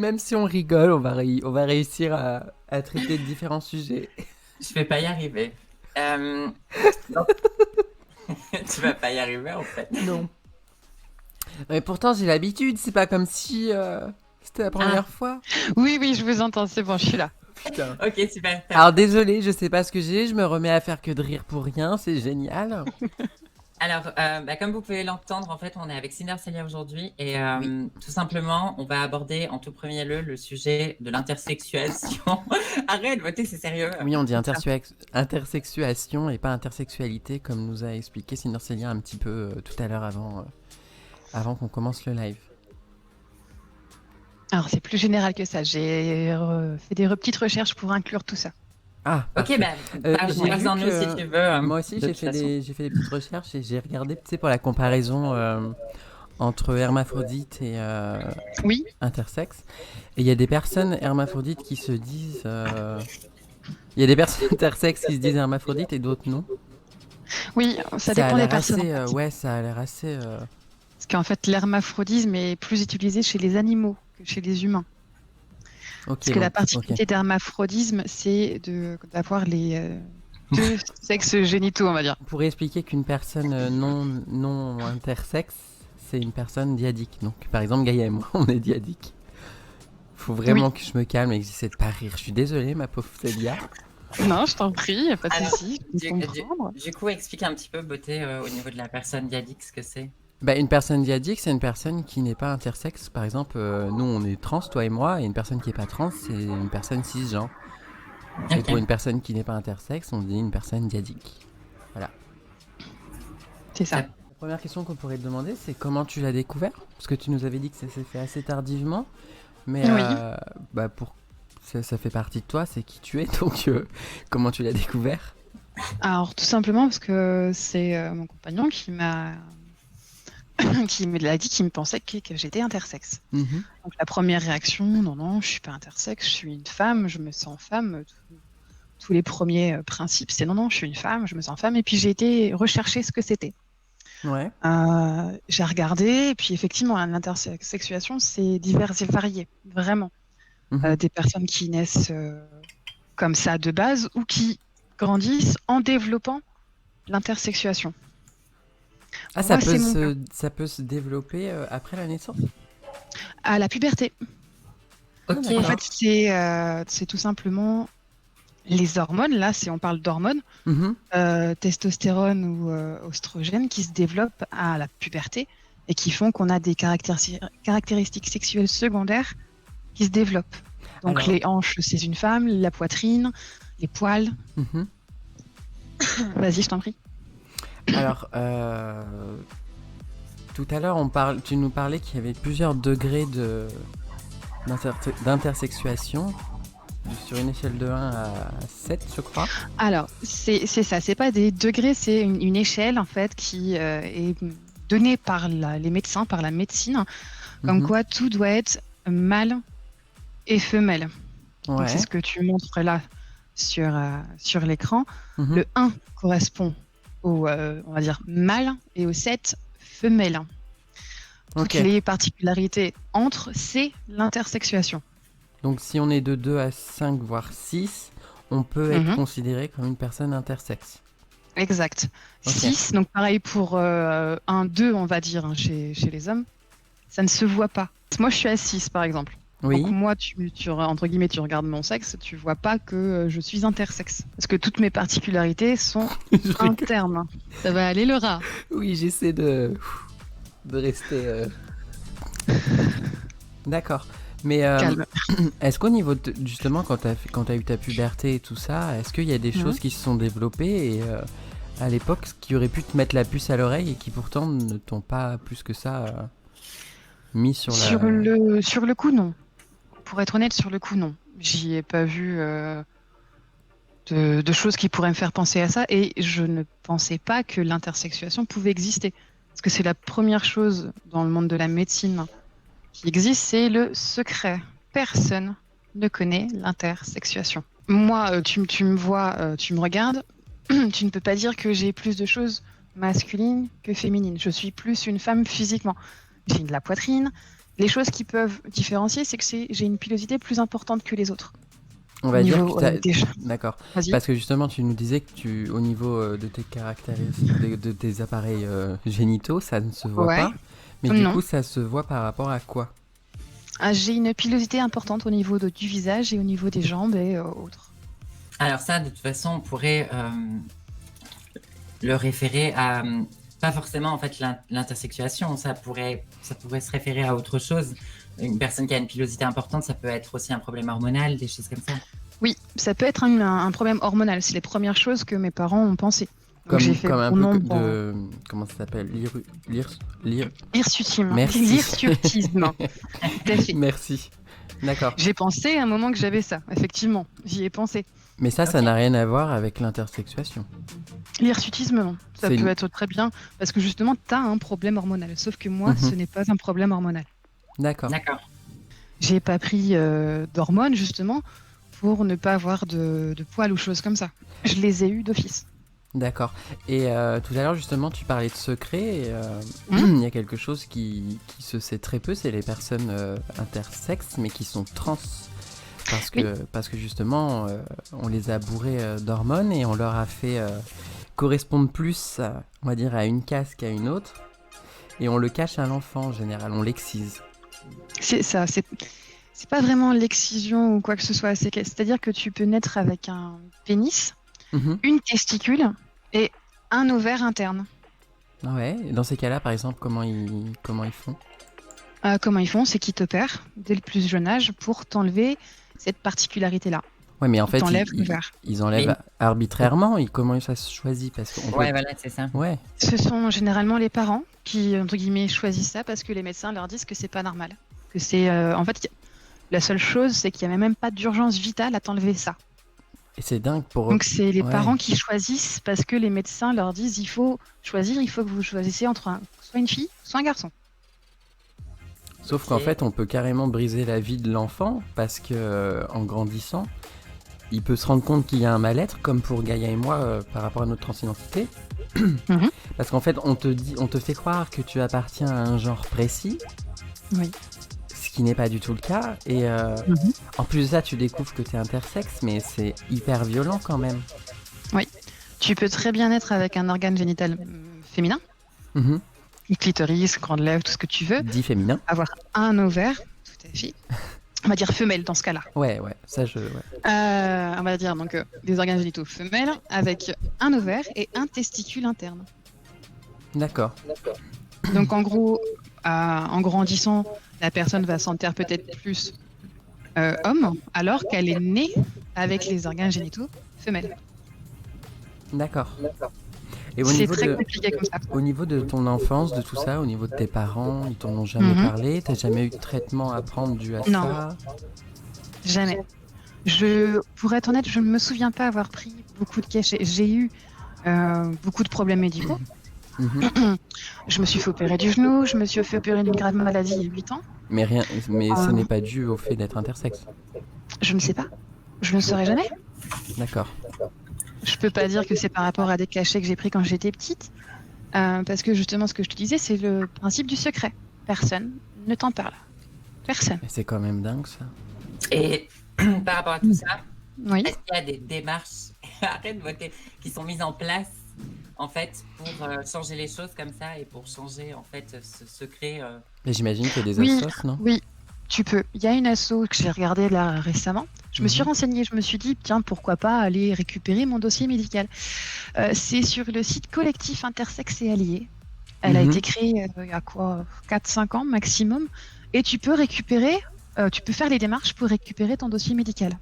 même si on rigole, on va réussir à traiter de différents sujets. Je vais pas y arriver. Euh, donc, tu vas pas y arriver en fait. Non. Mais pourtant, j'ai l'habitude, c'est pas comme si c'était la Ah, première fois. Oui, oui, je vous entends, c'est bon, je suis là. Putain. ok, super. Alors désolé, je sais pas ce que j'ai, je me remets à faire que de rire pour rien, c'est génial. Alors, comme vous pouvez l'entendre, en fait, on est avec Cinder Celia aujourd'hui et Oui. tout simplement, on va aborder en tout premier lieu le sujet de l'intersexuation. Arrête, voter, c'est sérieux. Oui, on dit intersexuation et pas intersexualité, comme nous a expliqué Cinder Celia un petit peu tout à l'heure avant qu'on commence le live. Alors, c'est plus général que ça. J'ai fait des petites recherches pour inclure tout ça. Ah, Ok, parfait. J'ai vu parle-en-nous si que tu veux. moi aussi De toute façon. j'ai fait des petites recherches et j'ai regardé, tu sais, pour la comparaison entre hermaphrodite et Oui, intersexe. Et il y a des personnes hermaphrodites qui se disent... Il y a des personnes intersexes qui se disent hermaphrodites et d'autres non. oui, ça a dépend des l'air personnes. assez... En fait. ouais, ça a l'air assez... Parce qu'en fait, l'hermaphrodisme est plus utilisé chez les animaux que chez les humains. Ok, Parce que la ok. particularité d'hermaphrodisme, c'est d'avoir les deux sexes génitaux, on va dire. On pourrait expliquer qu'une personne non intersexe, c'est une personne diadique. Donc, par exemple, Gaïa et moi, on est diadiques. Faut vraiment que je me calme et que j'essaie de pas rire. Je suis désolée, ma pauvre Célia. Non, je t'en prie, y a pas de Alors, souci, je peux comprendre. du coup, explique un petit peu, Beauté, au niveau de la personne diadique, ce que c'est. Bah, une personne diadique, c'est une personne qui n'est pas intersexe. Par exemple, nous, on est trans, toi et moi, et une personne qui est pas trans, c'est une personne cisgenre. Et pour Ok. une personne qui n'est pas intersexe, on dit une personne diadique. Voilà. C'est ça. La première question qu'on pourrait te demander, c'est comment tu l'as découvert? Parce que tu nous avais dit que ça s'est fait assez tardivement, mais Oui. pour ça fait partie de toi, c'est qui tu es, donc comment tu l'as découvert? Alors, tout simplement parce que c'est mon compagnon qui m'a qui me l'a dit, qui me pensait que j'étais intersexe. Mhm. Donc la première réaction, non, je suis pas intersexe, je suis une femme, je me sens femme. Tous les premiers principes, c'est non, je suis une femme, je me sens femme. Et puis j'ai été rechercher ce que c'était. Ouais. J'ai regardé, et puis effectivement, l'intersexuation, c'est divers et varié, vraiment. Mhm. Des personnes qui naissent comme ça de base ou qui grandissent en développant l'intersexuation. Ah, Moi, c'est mon cas. ça peut se développer après la naissance? À la puberté. Ok. En fait, c'est tout simplement les hormones. Là, si on parle d'hormones, Mhm. testostérone ou oestrogène qui se développent à la puberté et qui font qu'on a des caractéristiques sexuelles secondaires qui se développent. Donc Alors. les hanches, c'est une femme, la poitrine, les poils. Mhm. Vas-y, je t'en prie. Alors, tout à l'heure, tu nous parlais qu'il y avait plusieurs degrés d'intersexuation sur une échelle de 1 à 7, je crois. Alors, c'est ça, c'est pas des degrés, c'est une échelle en fait qui est donnée par les médecins, par la médecine, comme Mhm. quoi tout doit être mâle et femelle. Donc Ouais. c'est ce que tu montres là sur l'écran. Mhm. Le 1 correspond au, on va dire, mâle et au 7, femelle. Toutes Ok. les particularités entre, c'est l'intersexuation. Donc, si on est de 2 à 5, voire 6, on peut être Mhm. considéré comme une personne intersexe. Exact. Ok. 6, donc pareil pour 1, 2, on va dire, hein, chez les hommes, ça ne se voit pas. Moi, je suis à 6, par exemple. Oui. Donc moi, entre guillemets, tu regardes mon sexe, tu vois pas que je suis intersexe. Parce que toutes mes particularités sont Je rigole. internes. Ça va aller le rat. Oui, j'essaie de rester. D'accord. Mais Calme. est-ce qu'au niveau justement quand t'as eu ta puberté et tout ça, est-ce qu'il y a des Mhm. choses qui se sont développées et à l'époque qui auraient pu te mettre la puce à l'oreille et qui pourtant ne t'ont pas plus que ça mis sur la... Sur le coup, non. Pour être honnête, sur le coup, non. J'y ai pas vu de choses qui pourraient me faire penser à ça et je ne pensais pas que l'intersexuation pouvait exister. Parce que c'est la première chose dans le monde de la médecine qui existe, c'est le secret. Personne ne connaît l'intersexuation. Moi, tu me vois, tu me regardes, tu ne peux pas dire que j'ai plus de choses masculines que féminines. Je suis plus une femme physiquement. J'ai de la poitrine, Les choses qui peuvent différencier, c'est que j'ai une pilosité plus importante que les autres. On va Au dire niveau, que d'accord. Vas-y. Parce que justement, tu nous disais que au niveau de tes caractéristiques, de tes appareils génitaux, ça ne se voit Ouais. pas. Mais du Non. coup, ça se voit par rapport à quoi? J'ai une pilosité importante au niveau du visage et au niveau des jambes et autres. Alors ça, de toute façon, on pourrait le référer à pas forcément en fait l'intersexuation. Ça pourrait se référer à autre chose. Une personne qui a une pilosité importante, ça peut être aussi un problème hormonal, des choses comme ça. Oui, ça peut être un problème hormonal. C'est les premières choses que mes parents ont pensé. Donc j'ai fait Comme un bon peu nombre de... Comment ça s'appelle? hirsutisme. Merci. Hirsutisme. Tout à fait. Merci. D'accord. J'ai pensé à un moment que j'avais ça. Effectivement, j'y ai pensé. Mais ça Ok. n'a rien à voir avec l'intersexuation. L'hirsutisme, non. Ça C'est peut une- être très bien parce que justement, tu as un problème hormonal. Sauf que moi, Mhm. ce n'est pas un problème hormonal. D'accord. D'accord. J'ai pas pris d'hormones justement pour ne pas avoir de poils ou choses comme ça. Je les ai eus d'office. D'accord. Et tout à l'heure, justement, tu parlais de secret. Et, il y a quelque chose qui se sait très peu, c'est les personnes intersexes, mais qui sont trans. Parce que justement, on les a bourrés d'hormones et on leur a fait correspondre plus, on va dire, à une case qu'à une autre. Et on le cache à l'enfant en général, on l'excise. C'est ça, c'est pas vraiment l'excision ou quoi que ce soit. C'est-à-dire que tu peux naître avec un pénis, Mhm. une testicule et un ovaire interne. Ouais, et dans ces cas-là, par exemple, comment ils font? Comment ils font? C'est qu'ils t'opèrent dès le plus jeune âge pour t'enlever cette particularité-là. Ouais, mais en Ils fait, t'enlèvent l'ovaire. ils enlèvent arbitrairement. Comment ça se choisit? Parce qu'on peut... Ouais, voilà, c'est ça. Ouais, Ce sont généralement les parents qui, entre guillemets, choisissent ça parce que les médecins leur disent que c'est pas normal. Que c'est, en fait, la seule chose, c'est qu'il n'y a même pas d'urgence vitale à t'enlever ça. et c'est dingue pour eux. Donc c'est les Ouais. parents qui choisissent parce que les médecins leur disent il faut choisir, il faut que vous choisissiez entre soit une fille, soit un garçon. Sauf Ok. qu'en fait, on peut carrément briser la vie de l'enfant parce que en grandissant, il peut se rendre compte qu'il y a un mal-être, comme pour Gaïa et moi par rapport à notre transidentité. Mhm. Parce qu'en fait, on te fait croire que tu appartiens à un genre précis, Oui. ce qui n'est pas du tout le cas. Et Mhm. en plus de ça, tu découvres que tu es intersexe, mais c'est hyper violent quand même. Tu peux très bien être avec un organe génital féminin, Mhm. clitoris, grande lèvre, tout ce que tu veux, Dit féminin. avoir un ovaire, tout à fait. On va dire femelle dans ce cas-là. Ouais, ça je. Ouais. On va dire donc des organes génitaux femelles avec un ovaire et un testicule interne. D'accord. Donc en gros, en grandissant, la personne va sentir peut-être plus homme alors qu'elle est née avec les organes génitaux femelles. D'accord. Et C'est très compliqué comme ça. au niveau de ton enfance, de tout ça, au niveau de tes parents, ils t'en ont jamais Mhm. parlé? T'as jamais eu de traitement à prendre dû à Non. ça? Jamais. Pour être honnête, je ne me souviens pas avoir pris beaucoup de cachets. J'ai eu beaucoup de problèmes médicaux. Mhm. Je me suis fait opérer du genou, je me suis fait opérer d'une grave maladie il y a 8 ans. Mais ce Ah. n'est pas dû au fait d'être intersexe. Je ne sais pas. Je ne le saurai jamais. D'accord. Je peux pas dire que c'est par rapport à des cachets que j'ai pris quand j'étais petite. Parce que justement, ce que je te disais, c'est le principe du secret. Personne ne t'en parle. Personne. Mais c'est quand même dingue ça. Et par rapport à tout ça, Oui. est-ce qu'il y a des démarches, arrête de voter, qui sont mises en place en fait pour changer les choses comme ça et pour changer en fait ce secret Mais j'imagine qu'il y a des Oui. assos, non? Oui, tu peux. Il y a une asso que j'ai regardée là récemment. Je me suis Mhm. renseignée, je me suis dit, tiens, pourquoi pas aller récupérer mon dossier médical. C'est sur le site Collectif Intersexe et Alliés. Elle a Mhm. été créée il y a quoi 4-5 ans maximum. Et tu peux récupérer, tu peux faire les démarches pour récupérer ton dossier médical.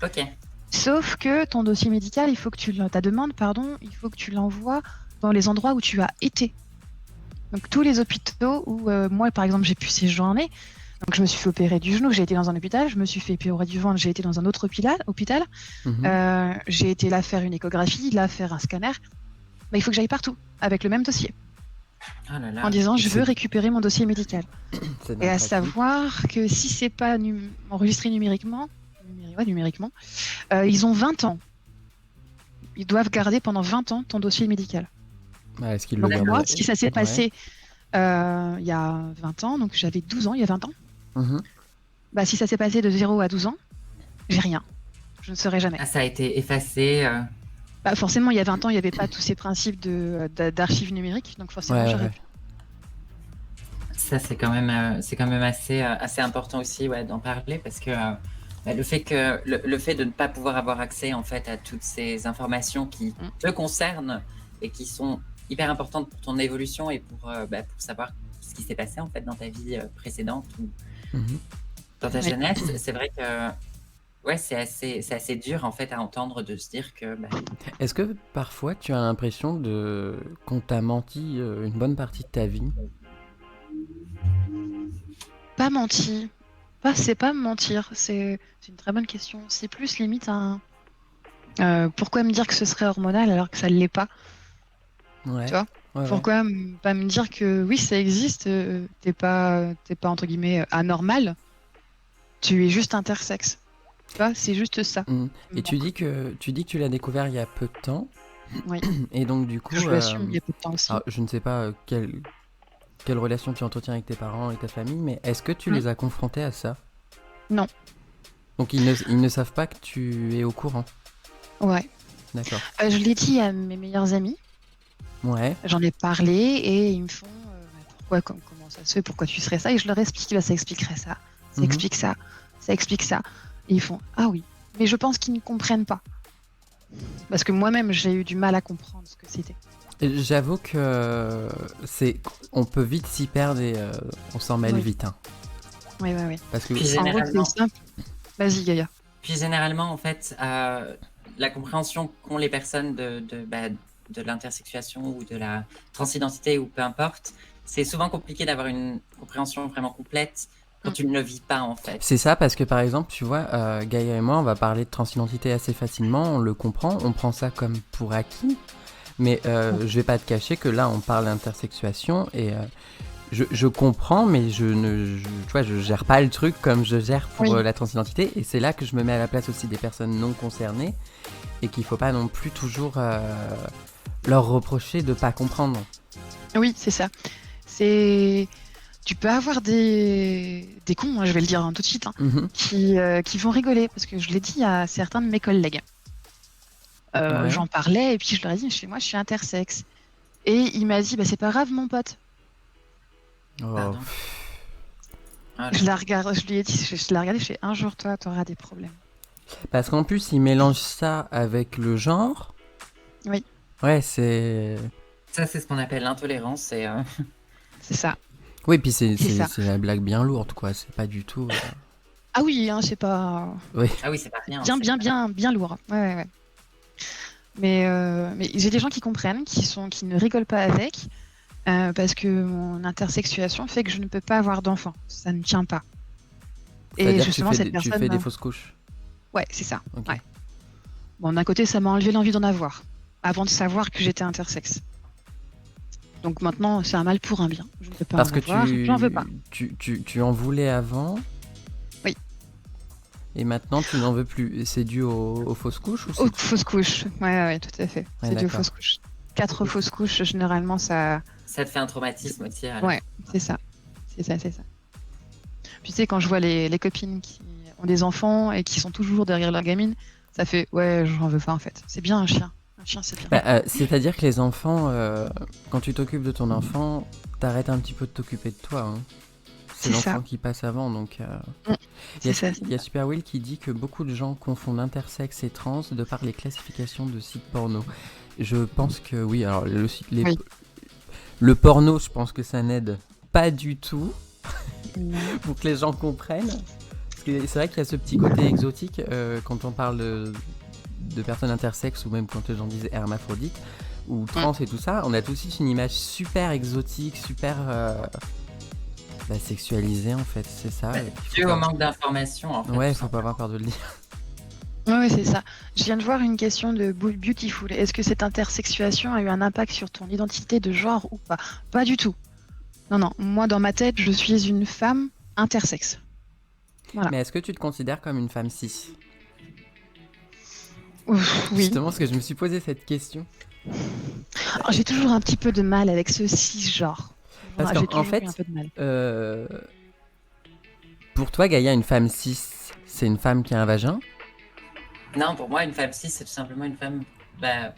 Ok. Sauf que ton dossier médical, il faut que ta demande, pardon, il faut que tu l'envoies dans les endroits où tu as été. Donc tous les hôpitaux où moi, par exemple, j'ai pu séjourner. Donc je me suis fait opérer du genou, j'ai été dans un hôpital. Je me suis fait opérer du ventre, j'ai été dans un autre hôpital. Mhm. J'ai été là faire une échographie, là faire un scanner. Mais il faut que j'aille partout avec le même dossier Oh là là. en disant je c'est- veux récupérer mon dossier médical. C'est Et à pratique. savoir que si c'est pas enregistré numériquement, ils ont 20 ans. Ils doivent garder pendant 20 ans ton dossier médical. Ah, est-ce qu'ils le Donc gardent? moi, si ça s'est Ouais. passé il y a 20 ans, donc j'avais 12 ans il y a 20 ans. Mhm. Bah, si ça s'est passé de 0 à 12 ans, j'ai rien. Je ne saurais jamais. Ah, ça a été effacé. Bah, forcément, il y a 20 ans, il n'y avait pas tous ces principes d'archives numériques, donc forcément, Ouais, j'aurais ouais. pu. Ça, c'est quand même assez important aussi, ouais, d'en parler parce que bah, le fait de ne pas pouvoir avoir accès en fait à toutes ces informations qui Mm. te concernent et qui sont hyper importantes pour ton évolution et pour savoir ce qui s'est passé en fait dans ta vie précédente ou Mhm. dans ta Oui. jeunesse, c'est vrai que ouais, c'est assez dur en fait à entendre de se dire que bah, Est-ce que parfois tu as l'impression qu'on t'a menti une bonne partie de ta vie? Pas menti. C'est pas mentir, c'est une très bonne question. C'est plus limite un. Pourquoi me dire que ce serait hormonal alors que ça ne l'est pas, Ouais. tu vois? Ouais, ouais. Pourquoi pas me dire que oui, ça existe, t'es pas entre guillemets anormal, tu es juste intersexe. Tu vois, c'est juste ça. Mhm. Et Bon, tu dis que tu l'as découvert il y a peu de temps. oui, Et donc du coup, je l'assume, il y a peu de temps aussi. alors, je ne sais pas quelle relation tu entretiens avec tes parents et ta famille, mais est-ce que tu Mm. les as confrontés à ça? Non. Donc ils ne savent pas que tu es au courant. Ouais. D'accord. Je l'ai dit à mes meilleurs amis, Ouais. j'en ai parlé et ils me font comment ça se fait, pourquoi tu serais ça? Et je leur explique, bah, ça expliquerait ça, ça Mhm. explique ça, ça explique ça. Et ils font, ah oui, mais je pense qu'ils ne comprennent pas. Parce que moi-même, j'ai eu du mal à comprendre ce que c'était. Et j'avoue que on peut vite s'y perdre et on s'en mêle Oui. vite. Hein. Oui, oui, oui. Parce que Puis En gros, généralement, c'est simple. Vas-y, Gaïa. Puis généralement, en fait, la compréhension qu'ont les personnes de l'intersexuation ou de la transidentité ou peu importe, c'est souvent compliqué d'avoir une compréhension vraiment complète quand tu ne le vis pas, en fait. c'est ça, parce que par exemple, tu vois, Gaïa et moi, on va parler de transidentité assez facilement, on le comprend, on prend ça comme pour acquis. Mais je vais pas te cacher que là, on parle d'intersexuation et je comprends, mais tu vois, je gère pas le truc comme je gère pour Oui. la transidentité. Et c'est là que je me mets à la place aussi des personnes non concernées et qu'il faut pas non plus toujours leur reprocher de pas comprendre. Oui, c'est ça. C'est. Tu peux avoir des cons, hein, je vais le dire tout de suite, hein, Mhm. qui vont rigoler, parce que je l'ai dit à certains de mes collègues. Ouais. J'en parlais, et puis je leur ai dit, moi, je suis intersexe. Et il m'a dit, bah, c'est pas grave, mon pote. Oh. Pardon. Ah, Je lui ai dit, je l'ai regardé, je fais, un jour, toi, t'auras des problèmes. Parce qu'en plus, ils mélangent ça avec le genre. Oui. Ouais, c'est. ça, c'est ce qu'on appelle l'intolérance. Et, C'est ça. Oui, puis c'est ça. la blague bien lourde, quoi. C'est pas du tout. Ah oui, hein, c'est pas. Ah oui, c'est pas rien. Bien, c'est bien, pas- bien, bien lourd. Ouais, ouais, ouais. Mais j'ai des gens qui comprennent, qui ne rigolent pas avec, parce que mon intersexuation fait que je ne peux pas avoir d'enfant. Ça ne tient pas. Et C'est-à-dire que justement, cette tu personne. fais des fausses couches. Ouais, c'est ça. Ok. Ouais. Bon, d'un côté, ça m'a enlevé l'envie d'en avoir, avant de savoir que j'étais intersexe. Donc maintenant, c'est un mal pour un bien. Je ne peux pas Parce en que avoir, j'en veux pas. tu en voulais avant. Oui. Et maintenant, tu n'en veux plus. C'est dû aux fausses couches ou Oh, c'est... fausses couches. Ouais, tout à fait. Ouais, C'est dû aux d'accord. fausses couches. 4 fausses couches, généralement, ça. Ça te fait un traumatisme aussi. alors. Ouais, c'est ça. C'est ça. Puis tu sais, quand je vois les copines qui ont des enfants et qui sont toujours derrière leur gamine, ça fait ouais, j'en veux pas en fait. C'est bien un chien. Un chien, c'est bien. Bah, c'est-à-dire que les enfants, quand tu t'occupes de ton enfant, t'arrêtes un petit peu de t'occuper de toi. Hein. C'est C'est l'enfant ça. qui passe avant. Donc, C'est ça. il y a Super Will qui dit que beaucoup de gens confondent intersexe et trans de par les classifications de sites porno. Je pense que oui. Alors, Oui. le porno, je pense que ça n'aide pas du tout Non. pour que les gens comprennent. Parce que c'est vrai qu'il y a ce petit côté exotique quand on parle de personnes intersexes ou même quand les gens disent hermaphrodites ou trans et tout ça. On a tout de suite une image super exotique, super sexualisée en fait. C'est ça. Il faut Dû pas- au manque d'informations, en fait. Ouais, tout faut pas avoir peur de le dire. Ouais, c'est ça. Je viens de voir une question de Beautiful. Est-ce que cette intersexuation a eu un impact sur ton identité de genre ou pas? Pas du tout. Non. Moi, dans ma tête, je suis une femme intersexe. Voilà. Mais est-ce que tu te considères comme une femme cis? Ouf, oui. Justement, parce que je me suis posé cette question. Alors, j'ai toujours un petit peu de mal avec ce cisgenre. Parce J'ai qu'en toujours eu fait, un peu de mal. pour toi, Gaïa, une femme cis, c'est une femme qui a un vagin? Non, pour moi, une femme cis, c'est tout simplement une femme. Bah,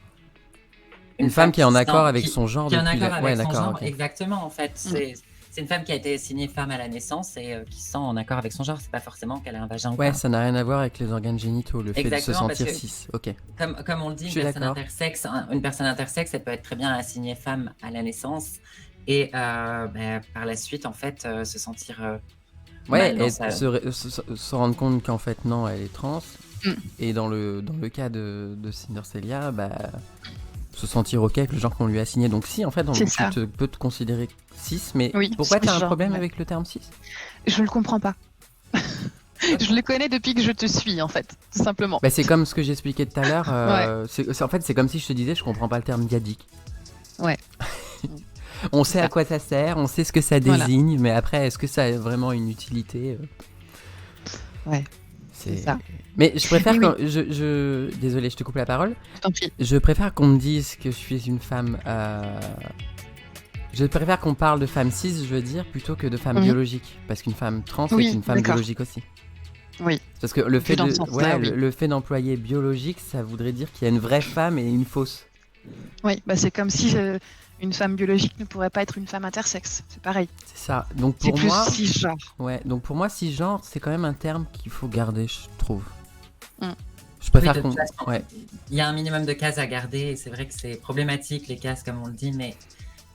Une femme qui est en accord sent- avec son genre qui est en depuis accord Ouais, avec son d'accord, genre, ok. exactement. En fait, c'est une femme qui a été assignée femme à la naissance et qui se sent en accord avec son genre. C'est pas forcément qu'elle a un vagin ou Ouais, pas. ça n'a rien à voir avec les organes génitaux, le fait de se Exactement, parce sentir que- cis. Ok. Comme on le dit, Je une suis personne d'accord. intersexe, une personne intersexe, elle peut être très bien assignée femme à la naissance et par la suite, en fait, se sentir Ouais, mal dans et sa... se rendre compte qu'en fait, non, elle est trans. Mm. Et dans le cas de Cindercella, bah, se sentir ok avec le genre qu'on lui a assigné. Donc si, en fait, C'est tu ça. peux te considérer cis, mais Oui, pourquoi tu as un cisgenre, problème ouais. avec le terme cis? Je le comprends pas. Je le connais depuis que je te suis, en fait, tout simplement. Bah, c'est comme ce que j'expliquais tout à l'heure. En fait, c'est comme si je te disais, je comprends pas le terme diadique. Ouais. On sait à quoi ça sert, on sait ce que ça Voilà. désigne, mais après, est-ce que ça a vraiment une utilité? Ouais, c'est ça. Mais je préfère Oui, quand... Désolé, je te coupe la parole. Je t'en prie. Je préfère qu'on me dise que je suis une femme... Je préfère qu'on parle de femme cis, je veux dire, plutôt que de femme Mhm. biologique. Parce qu'une femme trans Oui, est une femme d'accord. biologique aussi. Oui. Parce que le fait, dans ce sens-là, oui. le fait d'employer biologique, ça voudrait dire qu'il y a une vraie femme et une fausse. Oui, bah c'est comme si une femme biologique ne pourrait pas être une femme intersexe. C'est pareil. C'est ça. Donc C'est pour plus moi... cisgenre. Ouais, donc pour moi, cisgenre, c'est quand même un terme qu'il faut garder, je trouve. Mm. Je préfère Oui, de qu'on... toute façon, Ouais. il y a un minimum de cases à garder et c'est vrai que c'est problématique les cases comme on le dit, mais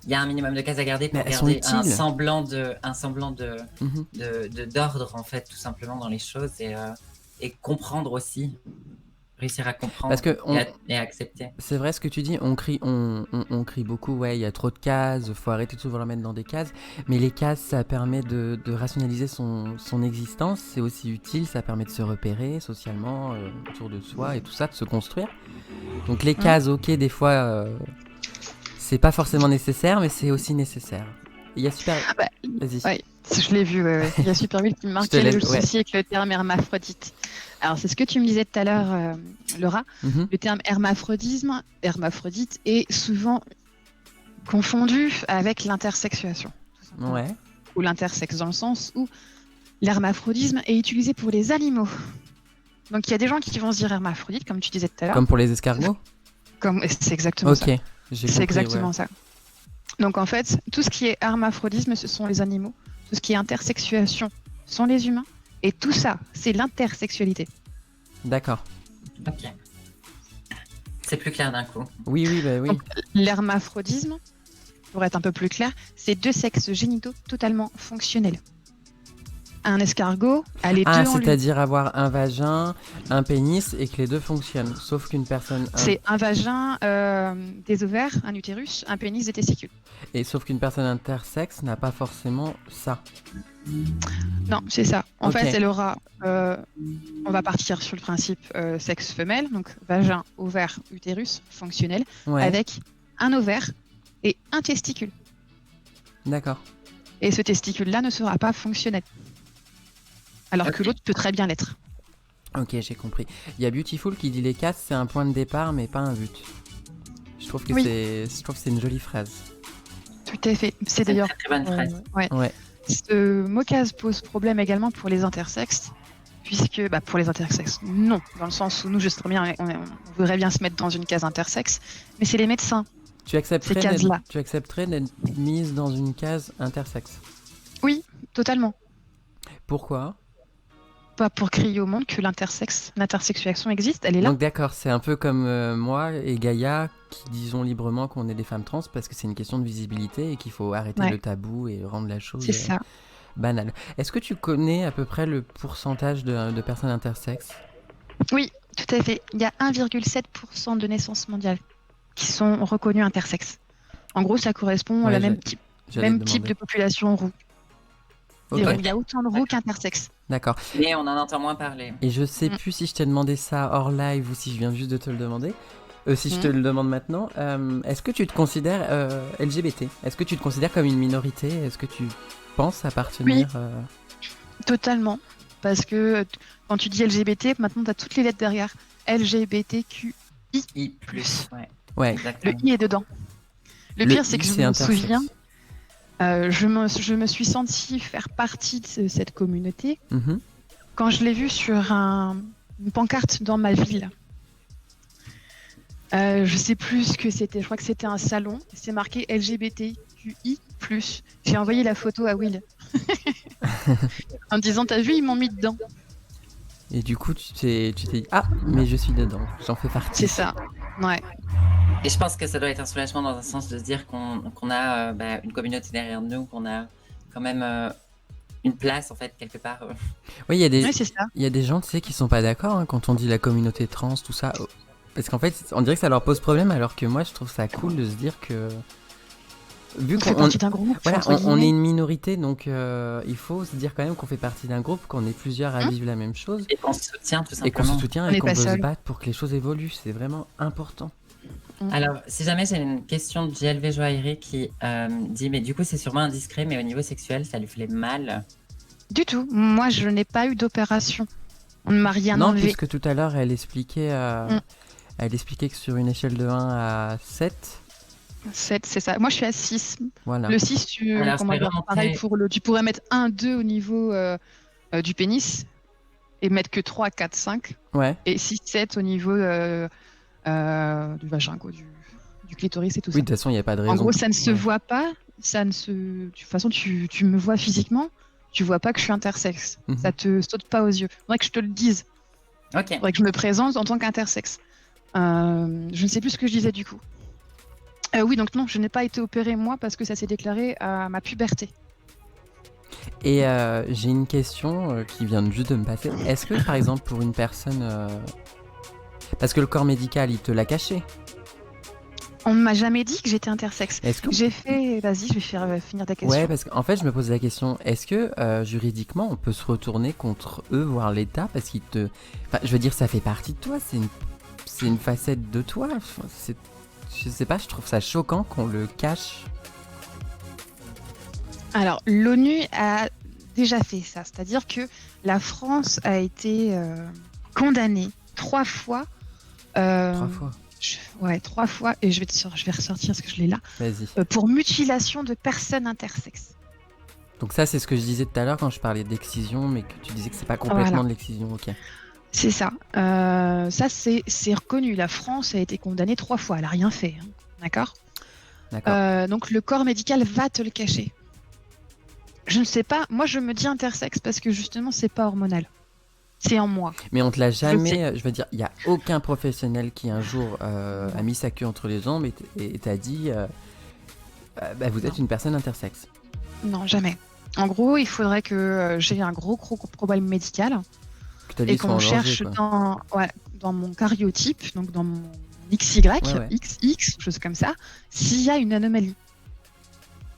il y a un minimum de cases à garder pour Mais elles sont garder un utiles. semblant Mhm. d'ordre en fait tout simplement dans les choses et comprendre aussi, réussir à comprendre Parce que et accepter. c'est vrai ce que tu dis, on crie beaucoup, ouais, il y a trop de cases, faut arrêter de se vouloir mettre dans des cases, mais les cases, ça permet de rationaliser son existence, c'est aussi utile, ça permet de se repérer socialement, autour de soi et tout ça, de se construire. Donc les cases, ok, des fois, c'est pas forcément nécessaire, mais c'est aussi nécessaire. Il y a super... Bah, Vas-y. ouais, je l'ai vu. Il y a Super 8 qui me marque te quel est le laisse, ouais. souci avec le terme hermaphrodite. Alors, c'est ce que tu me disais tout à l'heure, Laura. Mhm. Le terme hermaphrodite est souvent confondu avec l'intersexuation. Ouais. Ou l'intersexe, dans le sens où l'hermaphrodisme est utilisé pour les animaux. Donc, il y a des gens qui vont se dire hermaphrodite, comme tu disais tout à l'heure. Comme pour les escargots. C'est exactement ça. Ok, j'ai C'est compris, exactement ouais. ça. Donc en fait, tout ce qui est hermaphrodisme, ce sont les animaux. Tout ce qui est intersexuation sont les humains. Et tout ça, c'est l'intersexualité. D'accord. Ok. C'est plus clair d'un coup. Oui, bah oui. Donc, l'hermaphrodisme, pour être un peu plus clair, c'est deux sexes génitaux totalement fonctionnels. Un escargot a les deux en lui. C'est-à-dire avoir un vagin, un pénis et que les deux fonctionnent. Sauf qu'une personne. C'est un vagin, des ovaires, un utérus, un pénis, des testicules. Et sauf qu'une personne intersexe n'a pas forcément ça. Non, c'est ça. En Ok. fait, elle aura. On va partir sur le principe sexe femelle, donc vagin, ovaire, utérus, fonctionnel, Ouais. avec un ovaire et un testicule. D'accord. Et ce testicule-là ne sera pas fonctionnel. Alors que Ok. l'autre peut très bien l'être. Ok, j'ai compris. Il y a Beautiful qui dit les cases, c'est un point de départ, mais pas un but. Je trouve que Oui. c'est une jolie phrase. Tout à fait. C'est C'est une d'ailleurs. très, très bonne phrase. Ouais. Ouais. Ce mot case pose problème également pour les intersexes, puisque pour les intersexes, non, dans le sens où nous, justement, on voudrait bien se mettre dans une case intersexe, mais c'est les médecins. Tu accepterais Ces cases-là. d'être mise dans une case intersexe. Oui, totalement. Pourquoi? Pas pour crier au monde que l'intersexuation existe, elle est là. Donc d'accord, c'est un peu comme moi et Gaïa qui disons librement qu'on est des femmes trans parce que c'est une question de visibilité et qu'il faut arrêter Ouais. le tabou et rendre la chose C'est ça. banale. Est-ce que tu connais à peu près le pourcentage de personnes intersexes? Oui, tout à fait. Il y a 1,7% de naissances mondiales qui sont reconnues intersexes. En gros, ça correspond Ouais, à la même type de population roux. Ok, Il y a autant de roux qu'intersexes. d'accord. Mais on en entend moins parler. Et je sais Mm. plus si je t'ai demandé ça hors live ou si je viens juste de te le demander. Si je te Mm. le demande maintenant, est-ce que tu te considères LGBT? Est-ce que tu te considères comme une minorité? Est-ce que tu penses appartenir Totalement. Parce que quand tu dis LGBT, maintenant, tu as toutes les lettres derrière. LGBTQI. I+. Ouais. Ouais. Le Exactement. I est dedans. Le Le pire, c'est I, que c'est je me intersexe. souviens, Je me suis sentie faire partie de cette communauté Mhm. quand je l'ai vu sur une pancarte dans ma ville. Je sais plus ce que c'était. Je crois que c'était un salon. C'est marqué LGBTQI+. J'ai envoyé la photo à Will en me disant, t'as vu, ils m'ont mis dedans. Et du coup, tu t'es dit, ah, mais je suis dedans, j'en fais partie. C'est ça. Ouais. Et je pense que ça doit être un soulagement dans un sens de se dire qu'on a une communauté derrière nous, qu'on a quand même une place en fait quelque part. Oui, Ouais, c'est ça. il y a des gens, tu sais, qui sont pas d'accord hein, quand on dit la communauté trans, tout ça. Parce qu'en fait, on dirait que ça leur pose problème, alors que moi, je trouve ça cool de se dire que. Vu On fait qu'on partie d'un groupe. voilà, entre on est guillemets. une minorité, donc il faut se dire quand même qu'on fait partie d'un groupe, qu'on est plusieurs à vivre la même chose, Et qu'on se soutient tout et qu'on se simplement. soutient On et n'est qu'on pas veut se seul. battre pour que les choses évoluent. C'est vraiment important. Alors, si jamais j'ai une question de JLV Joaillerie qui dit, mais du coup c'est sûrement indiscret, mais au niveau sexuel, ça lui fait mal. Du tout. Moi, je n'ai pas eu d'opération. On ne m'a rien Non, enlevé. puisque tout à l'heure, elle expliquait que sur une échelle de 1 à 7, C'est ça. Moi, je suis à 6. voilà. Le 6, Alors, comment je peux dire, remonter- pareil pour le. Tu pourrais mettre 1, 2 au niveau du pénis et mettre que 3, 4, 5. Ouais. Et 6, 7 au niveau du vagin, quoi, du clitoris et tout Oui, ça. de toute façon, il n'y a pas de raison. En gros, ça ne se Ouais. voit pas. De toute façon, tu me vois physiquement. Tu vois pas que je suis intersexe. Mhm. Ça te saute pas aux yeux. Faudrait que je te le dise. Ok. Faudrait que je me présente en tant qu'intersexe. Je ne sais plus ce que je disais du coup. Oui, donc non, je n'ai pas été opérée moi parce que ça s'est déclaré à ma puberté. Et j'ai une question qui vient juste de me passer. Est-ce que, par exemple, pour une personne... Parce que le corps médical, il te l'a caché. On ne m'a jamais dit que j'étais intersexe. Est-ce que... J'ai fait... Vas-y, je vais faire finir ta question. Ouais, parce qu'en fait, je me pose la question, est-ce que juridiquement, on peut se retourner contre eux, voire l'État, parce qu'ils te... Enfin, je veux dire, ça fait partie de toi, c'est une facette de toi. Je sais pas, je trouve ça choquant qu'on le cache. Alors, l'ONU a déjà fait ça. C'est-à-dire que la France a été condamnée 3 fois. 3 fois. Ouais, 3 fois. Et je vais ressortir parce que je l'ai là. Vas-y. Pour mutilation de personnes intersexes. Donc ça, c'est ce que je disais tout à l'heure quand je parlais d'excision, mais que tu disais que c'est pas complètement Voilà. de l'excision, ok. C'est ça. Ça, c'est reconnu. La France a été condamnée 3 fois. Elle n'a rien fait. Hein. D'accord. Donc, le corps médical va te le cacher. Je ne sais pas. Moi, je me dis intersexe parce que justement, c'est pas hormonal. C'est en moi. Mais on te l'a jamais... Je veux dire, il n'y a aucun professionnel qui un jour a mis sa queue entre les jambes et t'a dit bah, vous êtes une personne intersexe. Non, jamais. En gros, il faudrait que j'ai un gros problème médical et qu'on cherche dans mon cariotype, donc dans mon XY, XX, chose comme ça, s'il y a une anomalie.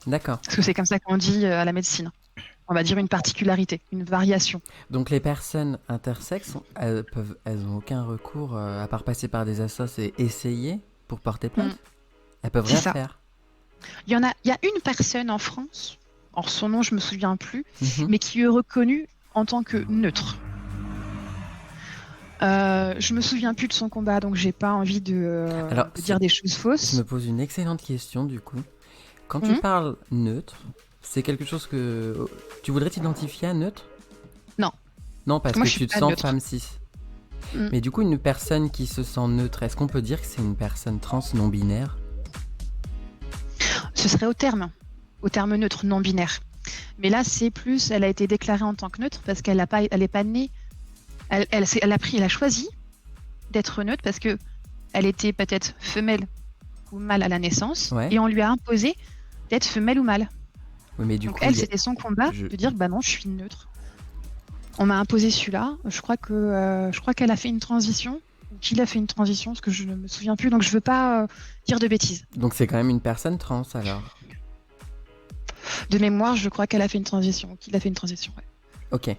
D'accord. Parce que c'est comme ça qu'on dit à la médecine. On va dire une particularité, une variation. Donc les personnes intersexes, elles ont aucun recours à part passer par des assos et essayer pour porter plainte. Elles peuvent rien faire. Il y a une personne en France, or son nom je me souviens plus, mais qui est reconnue en tant que neutre. Je me souviens plus de son combat, donc j'ai pas envie de dire des choses fausses. Je me pose une excellente question du coup. Quand tu parles neutre, c'est quelque chose que tu voudrais t'identifier à neutre? Non. Non, parce moi, que tu te sens femme cis. Mais du coup, une personne qui se sent neutre, est-ce qu'on peut dire que c'est une personne trans non binaire? Ce serait au terme neutre non binaire. Mais là, c'est plus, elle a été déclarée en tant que neutre parce qu'elle est pas née. Elle a choisi d'être neutre parce que elle était peut-être femelle ou mâle à la naissance et on lui a imposé d'être femelle ou mâle. Oui, mais du donc coup, elle, c'était son combat de dire bah non, je suis neutre. On m'a imposé celui-là. Je crois qu'elle a fait une transition ou qu'il a fait une transition, parce que je ne me souviens plus, donc je veux pas dire de bêtises. Donc c'est quand même une personne trans alors. De mémoire, je crois qu'elle a fait une transition, ou qu'il a fait une transition. Ouais. Ok.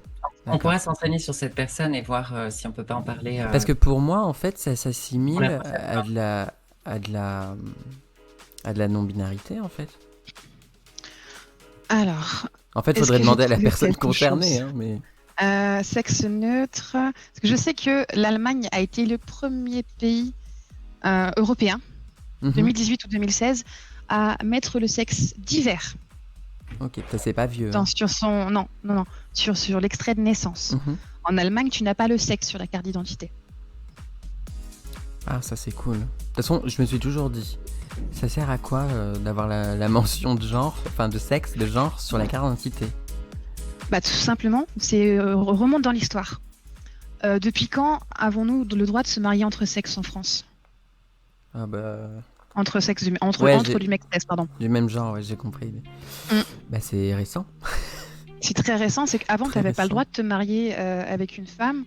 On pourrait s'entraîner sur cette personne et voir si on peut pas en parler. Parce que pour moi, en fait, ça s'assimile à de la non-binarité, en fait. Alors. En fait, il faudrait demander à la personne concernée. Hein, mais... sexe neutre. Parce que je sais que l'Allemagne a été le premier pays européen, 2018 ou 2016, à mettre le sexe divers Ok, ça c'est pas vieux. Sur son... Non, non, non. Sur l'extrait de naissance. Mhm. En Allemagne, tu n'as pas le sexe sur la carte d'identité. Ah, ça c'est cool. De toute façon, je me suis toujours dit, ça sert à quoi d'avoir la mention de genre, enfin de sexe, de genre sur la carte d'identité? Bah, tout simplement, c'est remonte dans l'histoire. Depuis quand avons-nous le droit de se marier entre sexes en France? Ah bah, Entre sexes entre, Ouais, entre j'ai- du mec sexe, pardon. du même genre, ouais, j'ai compris. Mm. Bah c'est récent. C'est très récent, c'est qu'avant, tu Très n'avais pas le récent. droit de te marier avec une femme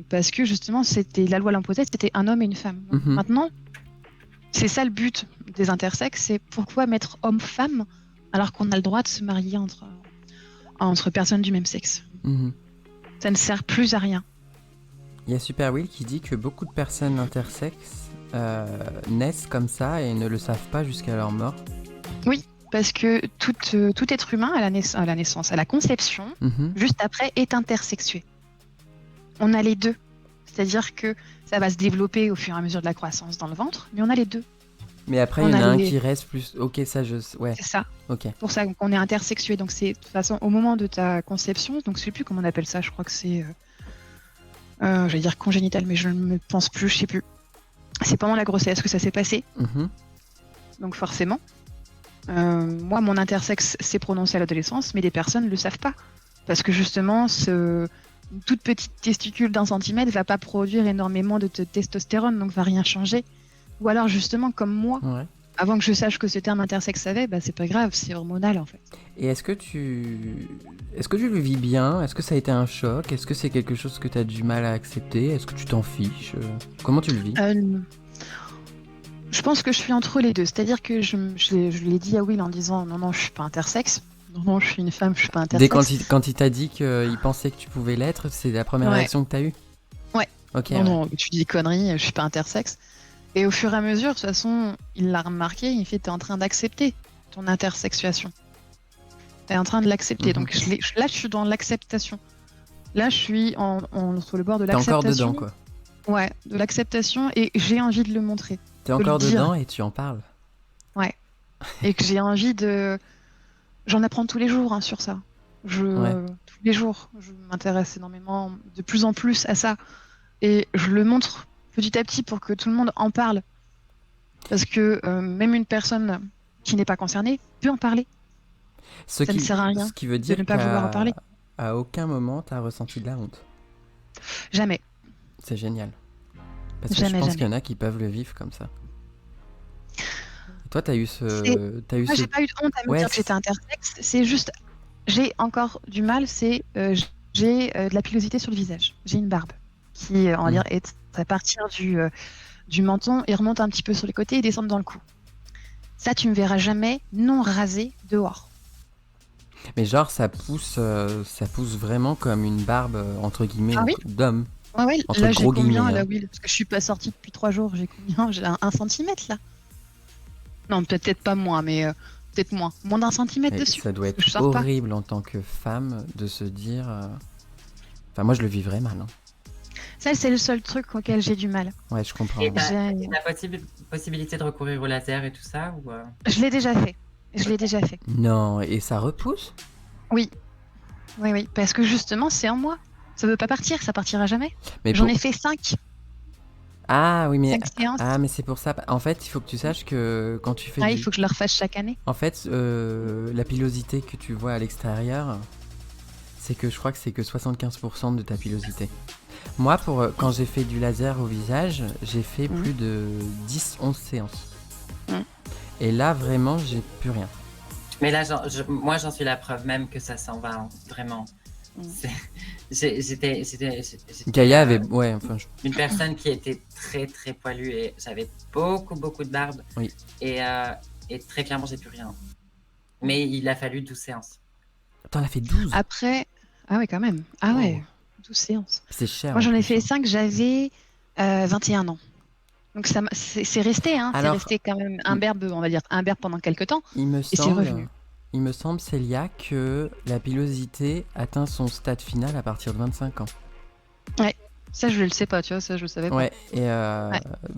parce que justement, c'était la loi l'imposait, c'était un homme et une femme. Donc, Mhm. maintenant, c'est ça le but des intersexes, c'est pourquoi mettre homme-femme alors qu'on a le droit de se marier entre personnes du même sexe. Mhm. Ça ne sert plus à rien. Il y a Super Will qui dit que beaucoup de personnes intersexes naissent comme ça et ne le savent pas jusqu'à leur mort. Parce que tout être humain à la naissance, à la conception, Mhm. juste après, est intersexué. On a les deux. C'est-à-dire que ça va se développer au fur et à mesure de la croissance dans le ventre, mais on a les deux. Mais après, On il y en a a un les- qui reste plus. Ok, ça je. Ouais, C'est ça. ok. Pour ça qu'on est intersexué. Donc c'est de toute façon au moment de ta conception, donc je sais plus comment on appelle ça, je crois que c'est j'allais dire congénital, mais je ne me pense plus, je sais plus. C'est pendant la grossesse que ça s'est passé, Mhm. donc forcément. Moi, mon intersexe s'est prononcé à l'adolescence, mais des personnes ne le savent pas. Parce que justement, une toute petite testicule d'1 centimètre va pas produire énormément de testostérone, donc va rien changer. Ou alors justement, comme moi, Ouais. avant que je sache que ce terme intersexe avait, bah c'est pas grave, c'est hormonal en fait. Et est-ce que tu le vis bien? Est-ce que ça a été un choc? Est-ce que c'est quelque chose que tu as du mal à accepter? Est-ce que tu t'en fiches? Comment tu le vis? Je pense que je suis entre les deux. C'est-à-dire que je l'ai dit à Will en disant non, non, je suis pas intersexe. Non, non, je suis une femme, je suis pas Dès intersexe. quand il t'a dit qu'il pensait que tu pouvais l'être, c'est la première Ouais. réaction que t'as eue? Ouais. Ok, Non, ouais. non, tu dis des conneries, je suis pas intersexe. Et au fur et à mesure, de toute façon, il l'a remarqué, il fait t'es en train d'accepter ton intersexuation. T'es en train de l'accepter. Mhm. Donc là, je suis dans l'acceptation. Là, je suis sur le bord de T'es encore l'acceptation. dedans, quoi. Ouais, de l'acceptation et j'ai envie de le montrer. T'es de le encore dire. dedans et tu en parles. Et que j'ai envie de. J'en apprends tous les jours hein, sur ça. Ouais. Tous les jours, je m'intéresse énormément, de plus en plus à ça. Et je le montre petit à petit pour que tout le monde en parle. Parce que même une personne qui n'est pas concernée peut en parler. Ce Ça ne sert à rien ce qui veut de dire ne pas vouloir en parler. à aucun moment t'as ressenti de la honte. Jamais. C'est génial. Parce que Jamais, je pense jamais. qu'il y en a qui peuvent le vivre comme ça. Et toi, t'as eu Moi, j'ai pas eu de honte à me Ouais, dire que j'étais intersexe. C'est juste, j'ai encore du mal. J'ai de la pilosité sur le visage. J'ai une barbe qui, on va dire, est à partir du menton et remonte un petit peu sur les côtés et descend dans le cou. Ça, tu me verras jamais non rasé dehors. Mais genre, ça pousse vraiment comme une barbe, entre guillemets, Ah oui d'homme. Ouais, ouais. Entre Là, j'ai gros combien guillemets, là, hein. Will? Parce que je suis pas sortie depuis 3 jours. J'ai combien? J'ai 1 centimètre là. Non, peut-être pas moins, mais peut-être moins. Moins d'1 centimètre Et dessus. ça doit parce que je être sors pas. horrible en tant que femme de se dire... Enfin, moi, je le vivrais mal. Hein. Ça, c'est le seul truc auquel j'ai du mal. Ouais, je comprends. Et J'ai- la possibilité de recourir au laser et tout ça ou Je l'ai déjà fait. Je l'ai déjà fait. Non, et ça repousse? Oui. Oui, oui. Parce que justement, c'est en moi. Ça veut pas partir, ça partira jamais. Mais J'en pour- ai fait 5. Ah oui, mais... 5 séances. Ah, mais c'est pour ça. En fait, il faut que tu saches que quand tu fais Il faut que je le refasse chaque année. En fait, la pilosité que tu vois à l'extérieur, c'est que je crois que c'est que 75% de ta pilosité. Moi, quand j'ai fait du laser au visage, j'ai fait plus de 10-11 séances. Et là, vraiment, j'ai plus rien. Mais là, moi, j'en suis la preuve même que ça s'en va, hein, vraiment. J'étais Gaïa avait... Ouais, enfin... une personne qui était très très poilue et j'avais beaucoup de barbe. Oui. Et très clairement, j'ai plus rien. Mais il a fallu 12 séances. T'en as fait 12? Après. Ah ouais, quand même. Ah ouais. 12 séances. C'est cher. Moi, en j'en ai plus, fait hein. 5, j'avais 21 ans. Donc c'est resté, hein. Alors- C'est resté quand même imberbe, on va dire, imberbe pendant quelques temps. Il me c'est semble, revenu. Célia, que la pilosité atteint son stade final à partir de 25 ans. Ça, je le sais pas, tu vois, ça, je le savais pas. Ouais, et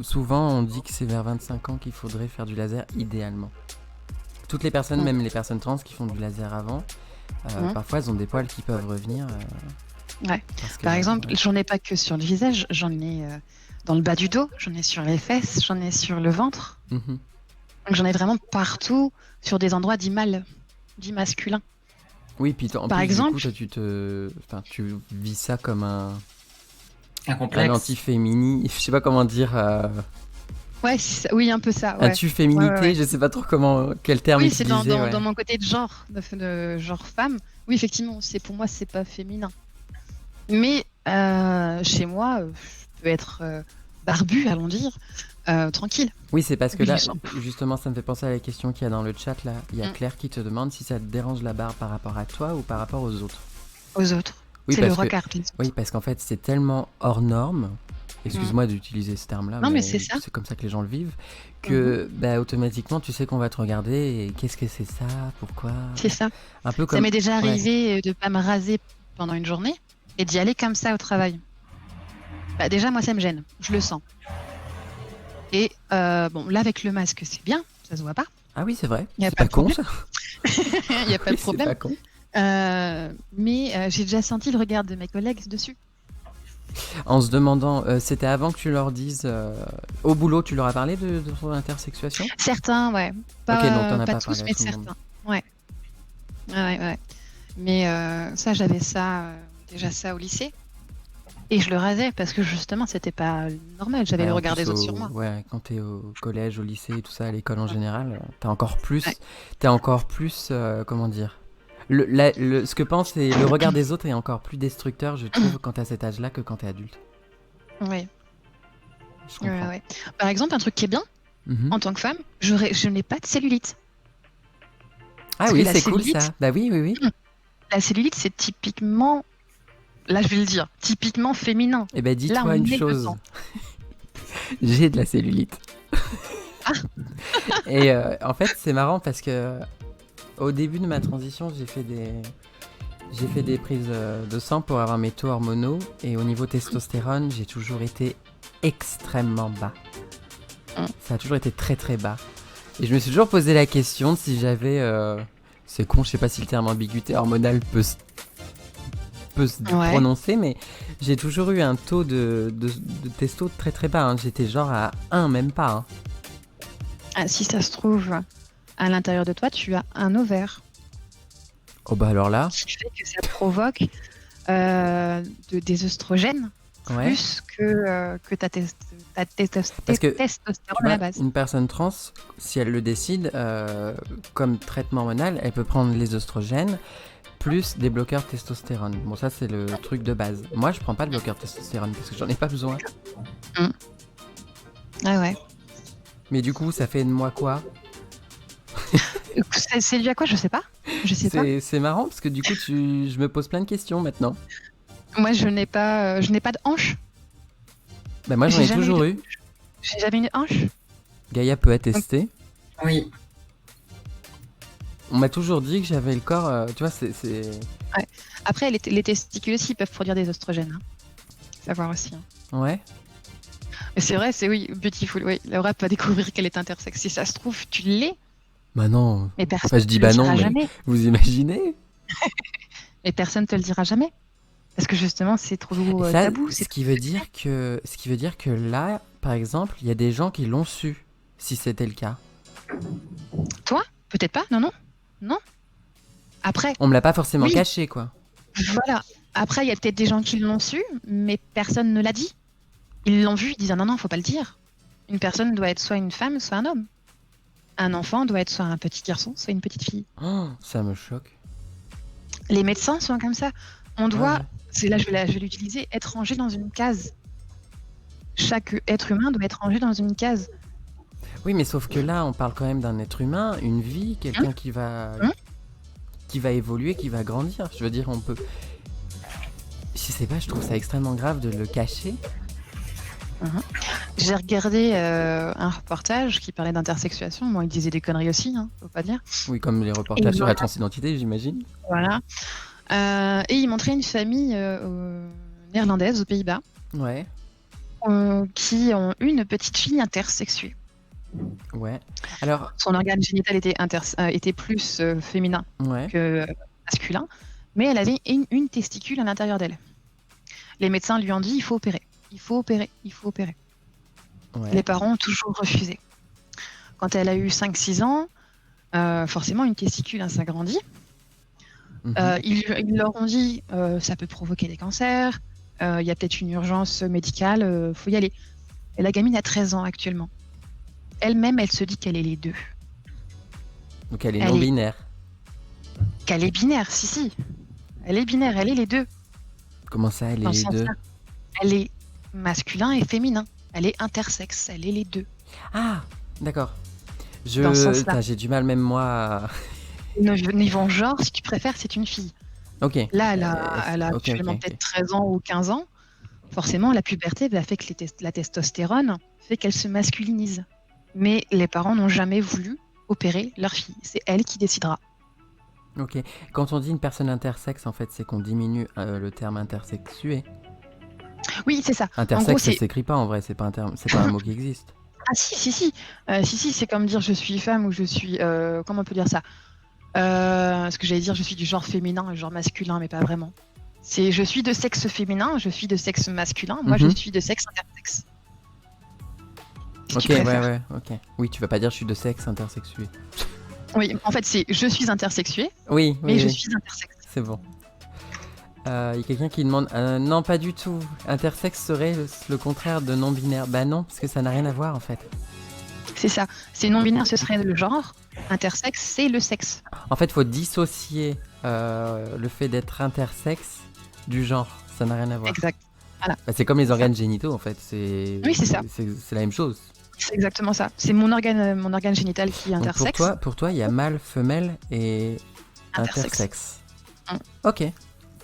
souvent on dit que c'est vers 25 ans qu'il faudrait faire du laser idéalement. toutes les personnes, Mm. même les personnes trans qui font du laser avant, parfois elles ont des poils qui peuvent revenir. Ouais. Parce que, Par exemple, ouais. j'en ai pas que sur le visage, j'en ai dans le bas du dos, j'en ai sur les fesses, j'en ai sur le ventre. Mhm. Donc j'en ai vraiment partout sur des endroits dits mâles, dits masculins. Oui, puis en Par plus, exemple- du coup, toi, tu vis ça comme un complexe. anti-fémini, je sais pas comment dire, Ouais, oui, un peu ça. Ouais. un tu-féminité, Ouais, ouais. je sais pas trop quel terme Oui, c'est utiliser. dans mon côté de genre, de genre femme. Oui, effectivement, pour moi, c'est pas féminin. Mais chez moi, je peux être barbu, allons dire, tranquille. Oui, c'est parce que Oui, là, je sens. justement, ça me fait penser à la question qu'il y a dans le chat, là. Il y a Mm. Claire qui te demande si ça te dérange la barbe par rapport à toi ou par rapport aux autres. Aux autres. Oui, C'est le parce que, regard. Les autres. oui, parce qu'en fait, c'est tellement hors norme, excuse-moi d'utiliser ce terme-là, Non, mais c'est ça. c'est comme ça que les gens le vivent, que bah, automatiquement, tu sais qu'on va te regarder et qu'est-ce que c'est ça, pourquoi. C'est ça. Un peu Ça comme. m'est déjà ouais. arrivé de pas me raser pendant une journée et d'y aller comme ça au travail. Bah, déjà, moi, ça me gêne. Je le sens. Et bon, là, avec le masque, c'est bien. Ça se voit pas. Ah oui, c'est vrai. Y a C'est pas pas de con, problème. ça. Il n'y a pas de Oui, c'est problème. pas con. Mais j'ai déjà senti le regard de mes collègues dessus. En se demandant, c'était avant que tu leur dises, au boulot, tu leur as parlé de ton intersexuation? Certains, ouais. Ok, Pas, donc t'en as pas pas tous, parlé à mais tout le monde. certains. Ouais. Ouais. Mais ça, j'avais ça, déjà ça au lycée. Et je le rasais parce que justement, c'était pas normal. J'avais Ouais, le en regard plus des autres sur moi. Ouais, quand t'es au collège, au lycée et tout ça, à l'école en général, t'as encore plus, Ouais. comment dire, ce que pense et le regard des autres est encore plus destructeur, je trouve, quand t'es à cet âge-là que quand t'es adulte. Oui. Je comprends. Ouais. Par exemple, un truc qui est bien, Mhm. en tant que femme, je n'ai pas de cellulite. Ah Parce oui, que la c'est cool cellulite- ça. Bah oui. La cellulite, c'est typiquement, là je vais le dire, typiquement féminin. Eh ben Là, dis-toi on une est chose, dedans. j'ai de la cellulite. Et en fait, c'est marrant parce que au début de ma transition, j'ai fait des prises de sang pour avoir mes taux hormonaux et au niveau testostérone, j'ai toujours été extrêmement bas. Mm. Ça a toujours été très très bas. Et je me suis toujours posé la question de si j'avais... c'est con, je sais pas si le terme ambiguïté hormonale peut se Ouais. prononcer, mais j'ai toujours eu un taux de testo très très bas. Hein. J'étais genre à 1, même pas. Hein. Ah, si ça se trouve, à l'intérieur de toi, tu as un ovaire. Oh bah alors là, Qui fait que ça provoque des œstrogènes ouais. plus que ta Parce que, testostérone tu à la vois, base. une personne trans, si elle le décide, comme traitement hormonal, elle peut prendre les oestrogènes plus des bloqueurs testostérone. Bon, ça, c'est le truc de base. Moi, je prends pas de bloqueur testostérone parce que j'en ai pas besoin. Ah ouais. Mais du coup, ça fait de moi quoi? C'est dû à quoi? Je sais pas. Je sais pas. C'est marrant parce que du coup, je me pose plein de questions maintenant. Moi, je n'ai pas de hanche. Bah, moi, j'en J'ai ai jamais toujours eu eu. J'ai jamais une hanche. Gaïa peut attester. Oui. On m'a toujours dit que j'avais le corps, tu vois, c'est... Après, les testicules aussi peuvent produire des oestrogènes. Hein. Savoir aussi. Hein. Ouais. Mais c'est vrai, c'est oui, beautiful. Oui, Laura va découvrir qu'elle est intersexe. Si ça se trouve, tu l'es, Bah non. mais personne Enfin, je dis te le bah non, dira mais jamais. vous imaginez? Et personne te le dira jamais. Parce que justement, c'est trop Et ça, tabou. ce qui veut dire que là, par exemple, il y a des gens qui l'ont su, si c'était le cas. Toi? Peut-être pas, non. Après, On me l'a pas forcément Oui. caché, quoi. voilà. Après, il y a peut-être des gens qui l'ont su, mais personne ne l'a dit. Ils l'ont vu, ils disent ah non, faut pas le dire. Une personne doit être soit une femme, soit un homme. Un enfant doit être soit un petit garçon, soit une petite fille. Oh, ça me choque. Les médecins sont comme ça. On doit, Ouais. c'est là je vais l'utiliser, être rangé dans une case. Chaque être humain doit être rangé dans une case. Oui, mais sauf que là, on parle quand même d'un être humain, une vie, quelqu'un qui va évoluer, qui va grandir. Je veux dire, on peut... Je sais pas, je trouve ça extrêmement grave de le cacher. J'ai regardé un reportage qui parlait d'intersexuation. Bon, il disait des conneries aussi, hein, faut pas dire. Oui, comme les reportages Et sur la transidentité, j'imagine. Voilà. Et il montrait une famille néerlandaise aux Pays-Bas Ouais. qui ont une petite fille intersexuée. Ouais. Alors, Son organe génital était plus féminin ouais. que masculin, mais elle avait une testicule à l'intérieur d'elle. Les médecins lui ont dit il faut opérer, il faut opérer, il faut opérer. Ouais. Les parents ont toujours refusé. Quand elle a eu 5-6 ans, forcément une testicule s'agrandit. Mhm. Ils leur ont dit ça peut provoquer des cancers, il y a peut-être une urgence médicale, faut y aller. Et la gamine a 13 ans actuellement. Elle-même, elle se dit qu'elle est les deux. Donc elle est Elle non est- binaire. Qu'elle est binaire, si. Elle est binaire, elle est les deux. Comment ça, elle est Dans le les sens deux? là. Elle est masculin et féminin. Elle est intersexe, elle est les deux. Ah, d'accord. Dans ce sens-là. Putain, j'ai du mal même moi à... Niveau genre, si tu préfères, c'est une fille. Ok. Là, elle a Ok, actuellement ok. peut-être 13 ans ou 15 ans. Forcément, la puberté fait que la testostérone fait qu'elle se masculinise. Mais les parents n'ont jamais voulu opérer leur fille. C'est elle qui décidera. Ok. Quand on dit une personne intersexe, en fait, c'est qu'on diminue le terme intersexué. Oui, c'est ça. Intersexe, En gros, ça c'est... s'écrit pas en vrai, c'est pas un terme, c'est pas un mot qui existe. Ah si, c'est comme dire je suis femme ou je suis... comment on peut dire ça ce que j'allais dire, je suis du genre féminin et genre masculin, mais pas vraiment. C'est je suis de sexe féminin, je suis de sexe masculin, moi je Mhm. suis de sexe intersexe. Si Ok, tu préfères. ouais, ok. Oui, tu vas pas dire je suis de sexe intersexué. Oui, en fait, c'est je suis intersexuée, Oui, mais oui, je oui, suis intersexe. c'est bon. Il y a quelqu'un qui demande non, pas du tout. Intersexe serait le contraire de non-binaire. Bah non, parce que ça n'a rien à voir en fait. C'est ça. C'est non-binaire, ce serait le genre. Intersexe, c'est le sexe. En fait, faut dissocier le fait d'être intersexe du genre. Ça n'a rien à voir. Exact. Bah, c'est comme les organes génitaux en fait. Oui, c'est ça. C'est la même chose. C'est exactement ça. C'est mon organe génital qui est Donc intersexe. pour toi, il y a mâle, femelle et Intersexe. intersexe. Mm. Ok.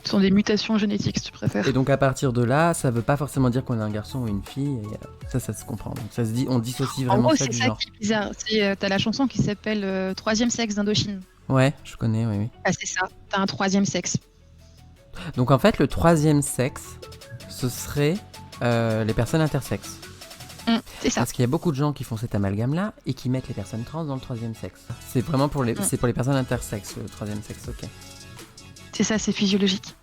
Ce sont des mutations génétiques, si tu préfères. Et donc à partir de là, ça veut pas forcément dire qu'on est un garçon ou une fille. Et, ça se comprend. Donc ça se dit, on dissocie En vraiment gros, ça c'est du ça genre. qui est bizarre. T'as la chanson qui s'appelle Troisième sexe d'Indochine. Ouais, je connais, oui, oui. Ah, c'est ça. T'as un troisième sexe. Donc en fait, le troisième sexe, ce serait les personnes intersexes. C'est ça. Parce qu'il y a beaucoup de gens qui font cet amalgame-là et qui mettent les personnes trans dans le troisième sexe. C'est vraiment pour les, c'est pour les personnes intersexes, le troisième sexe, ok. C'est ça, c'est physiologique.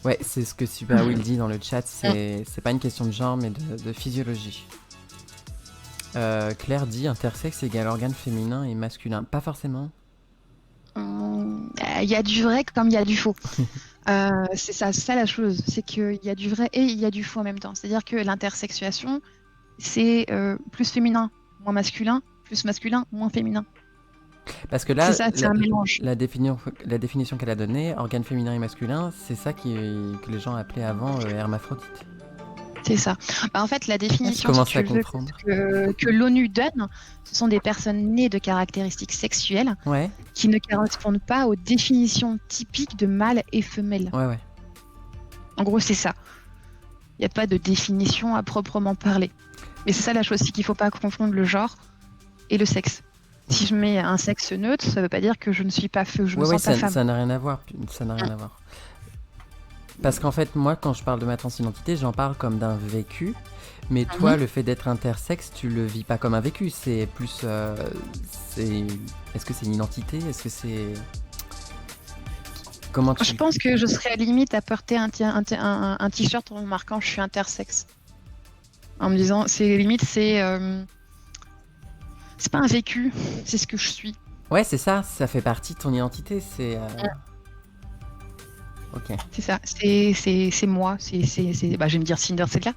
Ouais, c'est ce que Super Will dit dans le chat, c'est pas une question de genre, mais de physiologie. Claire dit intersexe égale organe féminin et masculin. Pas forcément. Il y a du vrai comme il y a du faux. C'est ça la chose. C'est qu'il y a du vrai et il y a du faux en même temps. C'est-à-dire que l'intersexuation, c'est plus féminin, moins masculin, plus masculin, moins féminin. Parce que là, C'est ça, c'est un mélange. la définition qu'elle a donnée, organe féminin et masculin, c'est ça que les gens appelaient avant hermaphrodite. C'est ça. Bah, en fait, la définition commence si tu à veux, comprendre. que l'ONU donne, ce sont des personnes nées de caractéristiques sexuelles Ouais, qui ne correspondent pas aux définitions typiques de mâle et femelle. ouais. En gros, c'est ça. Il n'y a pas de définition à proprement parler. Mais c'est ça la chose, c'est qu'il ne faut pas confondre le genre et le sexe. Si je mets un sexe neutre, ça ne veut pas dire que je ne suis pas je me sens pas femme. Ça n'a rien à voir. Ça n'a rien à voir. Parce qu'en fait, moi, quand je parle de ma transidentité, j'en parle comme d'un vécu. Mais toi, le fait d'être intersexe, tu le vis pas comme un vécu. C'est plus. Est-ce que c'est une identité? Est-ce que c'est. Comment tu. Je pense que je serais à la limite à porter un t-shirt en me marquant je suis intersexe. En me disant, c'est limite, c'est pas un vécu, c'est ce que je suis. Ouais, c'est ça. Ça fait partie de ton identité. C'est. Ok. C'est ça, c'est moi. Bah, je vais me dire Cinder, c'est là.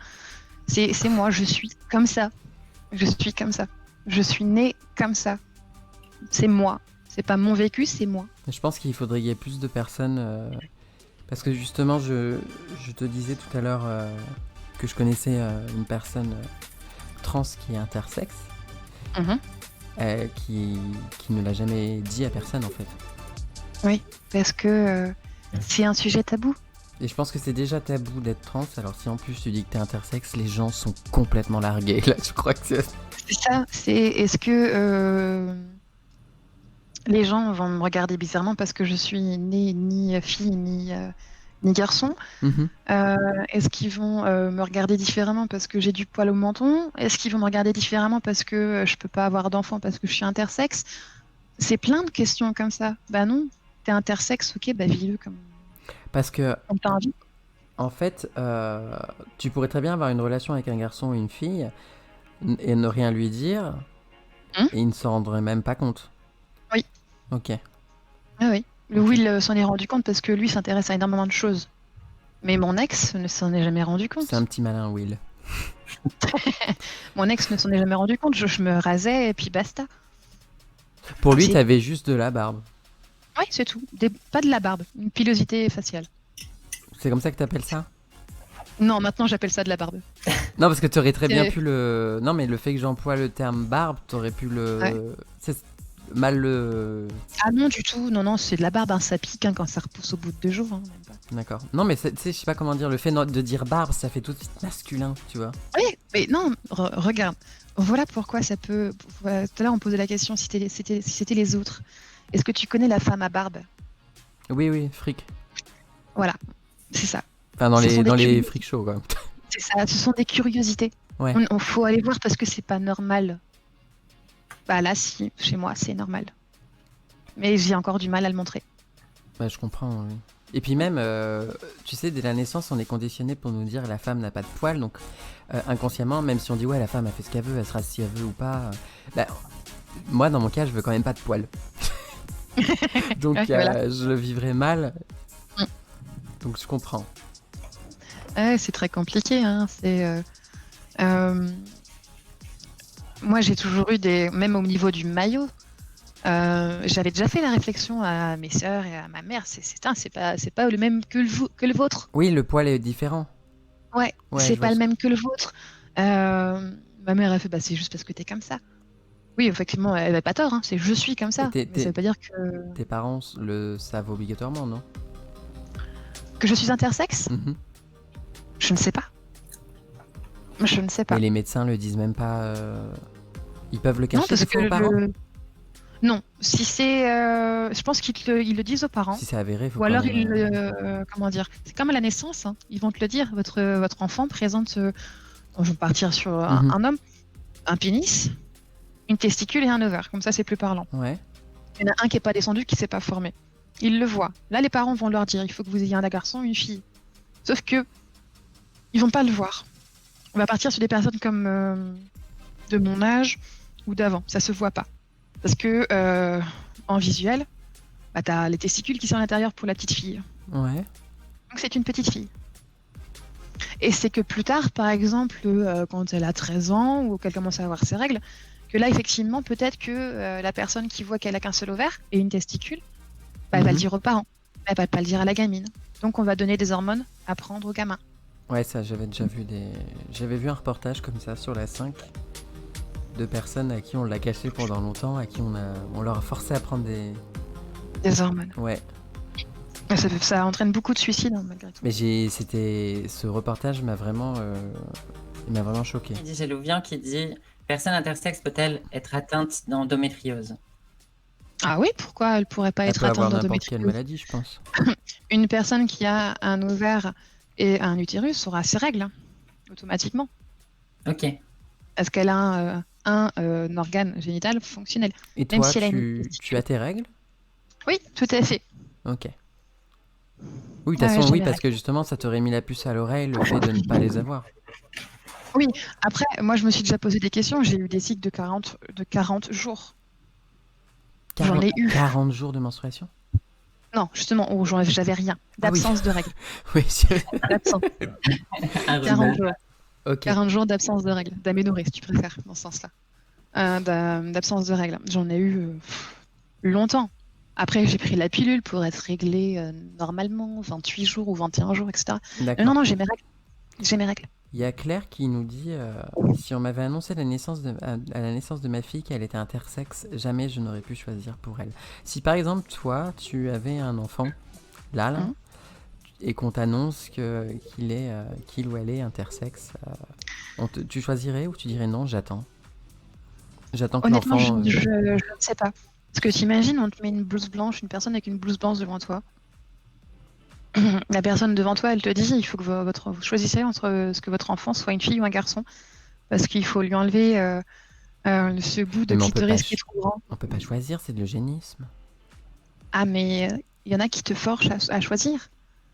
C'est moi, je suis comme ça. Je suis comme ça. Je suis née comme ça. C'est moi. C'est pas mon vécu, c'est moi. Je pense qu'il faudrait qu'il y ait plus de personnes. Parce que justement, je te disais tout à l'heure que je connaissais une personne trans qui est intersexe. Qui ne l'a jamais dit à personne en fait. Oui, parce que c'est un sujet tabou. Et je pense que c'est déjà tabou d'être trans, alors si en plus tu dis que t'es intersexe, les gens sont complètement largués. Là, je crois que c'est... C'est ça, est-ce que les gens vont me regarder bizarrement parce que je suis née ni fille ni garçon. Mhm. Est-ce qu'ils vont me regarder différemment parce que j'ai du poil au menton? Est-ce qu'ils vont me regarder différemment parce que je peux pas avoir d'enfant parce que je suis intersexe? C'est plein de questions comme ça. Bah non, t'es intersexe, ok, bah vis-le Parce que, comme t'as envie. en fait, tu pourrais très bien avoir une relation avec un garçon ou une fille et ne rien lui dire, Hein. et il ne s'en rendrait même pas compte. Oui. Ok. Ah oui. Le Ok. Will s'en est rendu compte parce que lui s'intéresse à énormément de choses. Mais mon ex ne s'en est jamais rendu C'est un compte. petit malin, Will. Mon ex ne s'en est jamais rendu compte. Je me rasais et puis basta. Pour lui, C'est- t'avais juste de la barbe. Oui, c'est tout. Pas de la barbe, une pilosité faciale. C'est comme ça que t'appelles ça? Non, maintenant j'appelle ça de la barbe. Non, parce que t'aurais très bien C'est- pu le... Non, mais le fait que j'emploie le terme barbe, t'aurais pu le... Ouais. C'est mal le... Ah non, du tout. Non, non, c'est de la barbe. Hein. Ça pique hein, quand ça repousse au bout de 2 jours. Hein, même pas. D'accord. Non, mais tu sais, je sais pas comment dire, le fait de dire barbe, ça fait tout de suite masculin, tu vois. Oui, mais non, regarde. Voilà pourquoi ça peut. Voilà, tout à l'heure, on posait la question si c'était les autres. Est-ce que tu connais la femme à barbe? Oui, oui, fric. Voilà, c'est ça. Enfin, dans Ce sont les, des dans les curieux- freak shows, quoi. C'est ça. Ce sont des curiosités. Ouais. On faut aller voir parce que c'est pas normal. Bah là, si, chez moi, c'est normal. Mais j'ai encore du mal à le montrer. Ouais, je comprends, oui. Et puis même, tu sais, dès la naissance, on est conditionné pour nous dire la femme n'a pas de poils, donc inconsciemment, même si on dit ouais, la femme a fait ce qu'elle veut, elle sera si elle veut ou pas, bah, moi, dans mon cas, je veux quand même pas de poils. Donc, Ouais, voilà. je le vivrais mal. Mm. Donc, je comprends. Ouais, c'est très compliqué. Hein. Euh, Moi, j'ai toujours eu des. Même au niveau du maillot, j'avais déjà fait la réflexion à mes sœurs et à ma mère. C'est pas le même que le vôtre. Oui, le poil est différent. Ouais, Ouais, c'est je pas vois le même que le vôtre. Ma mère a fait, bah, c'est juste parce que t'es comme ça. Oui, effectivement, elle avait pas tort. Hein. C'est je suis comme Et ça. Mais ça veut pas dire que tes parents le savent obligatoirement, non? je suis intersexe. Mhm. Je ne sais pas. Je ne sais pas. Et les médecins le disent même pas. Ils peuvent le Non, cacher parce des fois que aux parents? non, si c'est, je pense qu'ils le disent aux parents. Si c'est avéré, faut Ou quand alors, même. comment dire, c'est comme à la naissance, hein. Ils vont te le dire, votre enfant présente, on va partir sur Mhm. un homme, un pénis, une testicule et un ovaire. Comme ça, c'est plus parlant. Ouais. Il y en a un qui n'est pas descendu, qui ne s'est pas formé. Ils le voient. Là, les parents vont leur dire, il faut que vous ayez un garçon ou une fille. Sauf que ils vont pas le voir. On va partir sur des personnes comme de mon âge ou d'avant. Ça se voit pas. Parce que en visuel, bah, tu as les testicules qui sont à l'intérieur pour la petite fille. Ouais. Donc c'est une petite fille. Et c'est que plus tard, par exemple, quand elle a 13 ans ou qu'elle commence à avoir ses règles, que là, effectivement, peut-être que la personne qui voit qu'elle a qu'un seul ovaire et une testicule, bah, elle va le Mhm. dire aux parents. Elle va pas le dire à la gamine. Donc on va donner des hormones à prendre au gamin. Ouais, ça, j'avais déjà vu des. J'avais vu un reportage comme ça sur la 5 de personnes à qui on l'a caché pendant longtemps, à qui on leur a forcé à prendre des. Des hormones. Ouais. Ça entraîne beaucoup de suicides, hein, malgré tout. Mais ce reportage m'a vraiment, il m'a vraiment choqué. Il dit, j'ai Louvian qui dit, personne intersexe peut-elle être atteinte d'endométriose? Ah oui, pourquoi elle pourrait pas Elle être peut avoir atteinte n'importe quelle d'endométriose? maladie, je pense. Une personne qui a un ovaire et un utérus aura ses règles, hein, automatiquement. Ok. Parce qu'elle a un organe génital fonctionnel. Et Même toi, si elle a une tu testicule. as tes règles? Oui, tout à fait. Ok. Oui, de toute Ouais, façon, j'ai oui, mes parce règles. que justement, ça t'aurait mis la puce à l'oreille, le fait de ne pas les avoir. Après, moi, je me suis déjà posé des questions. J'ai eu des cycles de 40 jours. J'en ai eu. 40 jours de menstruation? Non, justement, où j'avais rien. Ah oui. D'absence de règles. Oui, D'absence. Un 40 rebelle. jours. ok. 40 jours d'absence de règles. D'aménorrhée, si tu préfères, dans ce sens-là. D'absence de règles. J'en ai eu longtemps. Après, j'ai pris la pilule pour être réglée normalement, 28 jours ou 21 jours, etc. D'accord. Non, j'ai mes règles. J'ai mes règles. Il y a Claire qui nous dit si on m'avait annoncé à la naissance de ma fille qu'elle était intersexe, jamais je n'aurais pu choisir pour elle. Si par exemple, toi, tu avais un enfant, là, Mhm. et qu'on t'annonce qu'il ou elle est intersexe, tu choisirais ou tu dirais non, j'attends? J'attends que Honnêtement, l'enfant. je ne sais pas. Parce que t'imagines, on te met une blouse blanche, une personne avec une blouse blanche devant toi. La personne devant toi, elle te dit, il faut que vous choisissez entre ce que votre enfant soit une fille ou un garçon, parce qu'il faut lui enlever ce bout de Mais on peut pas, clitoris qui est trop grand. on peut pas choisir, c'est de l'eugénisme. Ah, mais il y en a qui te forcent à choisir.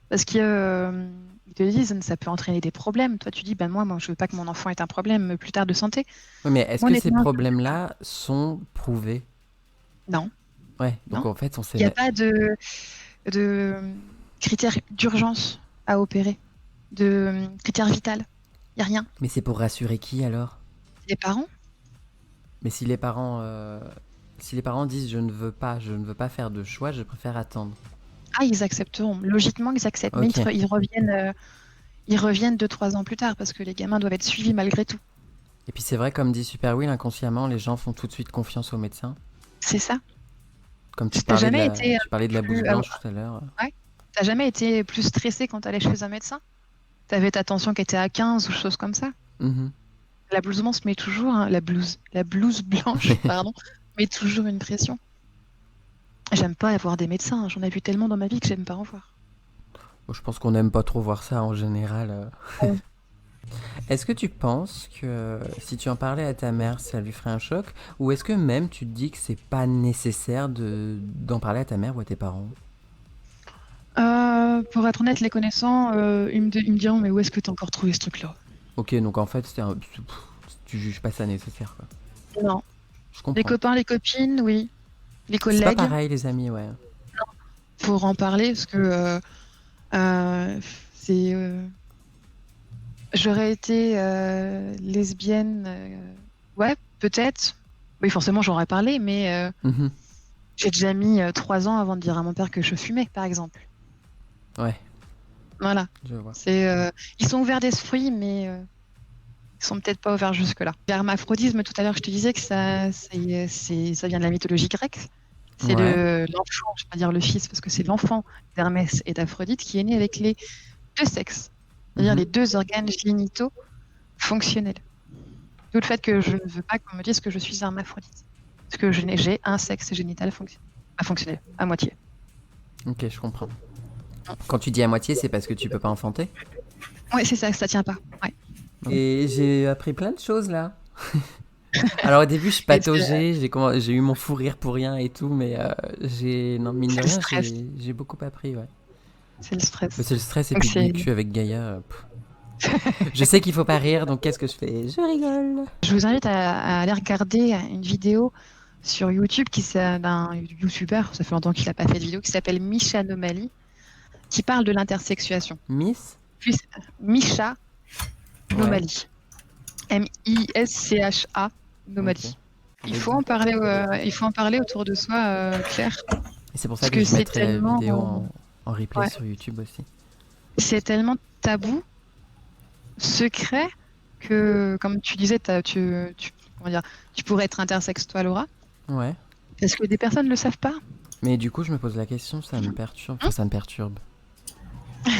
Parce que ils te disent, ça peut entraîner des problèmes. Toi, tu dis, ben moi, je veux pas que mon enfant ait un problème plus tard de santé. Oui, mais est-ce Moi, que ces honnêtement, problèmes-là sont prouvés? non, Ouais, donc non. en fait, on Il n'y a sait. pas de critères d'urgence à opérer, de critères vitaux. Il n'y a rien. Mais c'est pour rassurer qui alors? Les parents, Mais si les parents disent je ne veux pas faire de choix, je préfère attendre. ah, ils accepteront. Logiquement, ils acceptent. Mais Ok. ils reviennent 2-3 ans plus tard parce que les gamins doivent être suivis malgré tout. Et puis c'est vrai, comme dit Super Will, inconsciemment, les gens font tout de suite confiance aux médecins. C'est ça. Comme tu T'as parlais de jamais la, été tu parlais de la plus, blouse blanche tout à l'heure. ouais. T'as jamais été plus stressé quand t'allais chez un médecin? T'avais ta tension qui était à 15 ou chose comme ça? Mhm. La blouse blanche met toujours, hein, la blouse blanche, pardon, met toujours une pression. J'aime pas avoir des médecins, j'en ai vu tellement dans ma vie que j'aime pas en voir. Bon, je pense qu'on n'aime pas trop voir ça en général. Ouais. Est-ce que tu penses que si tu en parlais à ta mère, ça lui ferait un choc? Ou est-ce que même tu te dis que c'est pas nécessaire d'en parler à ta mère ou à tes parents? Pour être honnête, les connaissants, ils me diront, mais où est-ce que t'as encore trouvé ce truc-là? Ok, donc en fait, tu juges pas ça nécessaire, quoi. Non. Je Les comprends. copains, les copines, oui. Les C'est pas collègues, pareil, les amis, ouais. pour en parler, parce que c'est. J'aurais été lesbienne, ouais, peut-être. Oui, forcément, j'aurais parlé, mais Mhm. j'ai déjà mis 3 ans avant de dire à mon père que je fumais, par exemple. Ouais, Voilà. je vois. Ils sont ouverts d'esprit, mais ils sont peut-être pas ouverts jusque-là. L'hermaphrodisme, tout à l'heure, je te disais que ça vient de la mythologie grecque. C'est Ouais. l'enfant, je vais pas dire le fils, parce que c'est l'enfant d'Hermès et d'Aphrodite qui est né avec les deux sexes, c'est-à-dire Mhm. les deux organes génitaux fonctionnels. D'où le fait que je ne veux pas qu'on me dise que je suis hermaphrodite. Parce que j'ai un sexe génital fonctionnel, à moitié. Ok, je comprends. Quand tu dis à moitié, c'est parce que tu peux pas enfanter? Oui, c'est ça, ça tient pas. Ouais. Et j'ai appris plein de choses là. Alors au début, je Et pataugeais, j'ai eu mon fou rire pour rien et tout, mais non, mine de c'est le rien, stress. j'ai beaucoup appris, ouais. C'est le Mais stress. c'est le stress et Donc puis le c'est... cul avec Gaïa. Je sais qu'il faut pas rire, donc qu'est-ce que je fais? Je rigole. Je vous invite à aller regarder une vidéo sur YouTube d'un YouTuber, ça fait longtemps qu'il n'a pas fait de vidéo, qui s'appelle Misha Anomaly, qui parle de l'intersexuation. Miss? Puis Misha Ouais. Anomaly. Mischa Anomaly. Ok. Il faut en parler, autour de soi, Claire, Et c'est pour ça parce que que je c'est mettrai la tellement, vidéo en replay ouais, sur YouTube aussi. c'est tellement tabou, secret, que, comme tu disais, comment dire, tu pourrais être intersexe, toi, Laura, Ouais. parce que des personnes ne le savent pas. Mais du coup, je me pose la question, ça me perturbe. Hein. Enfin, ça me perturbe. Tu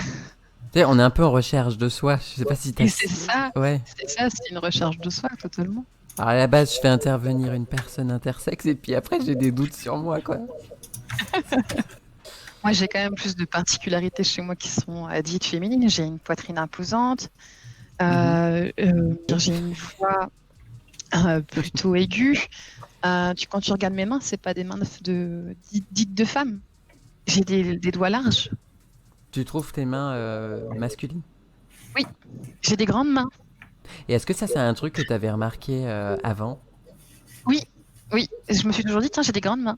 sais, on est un peu en recherche de soi. Je sais pas si t'as. Et c'est ça, Ouais. c'est une recherche de soi, totalement. Alors à la base, je fais intervenir une personne intersexe et puis après, j'ai des doutes sur moi, quoi. Moi, j'ai quand même plus de particularités chez moi qui sont dites féminines. J'ai une poitrine imposante, j'ai une voix plutôt aiguë. Quand tu regardes mes mains, c'est pas des mains dites de femmes. J'ai des doigts larges. Tu trouves tes mains masculines? Oui, j'ai des grandes mains. Et est-ce que ça, c'est un truc que t'avais remarqué avant? Oui, oui. Je me suis toujours dit, tiens, j'ai des grandes mains.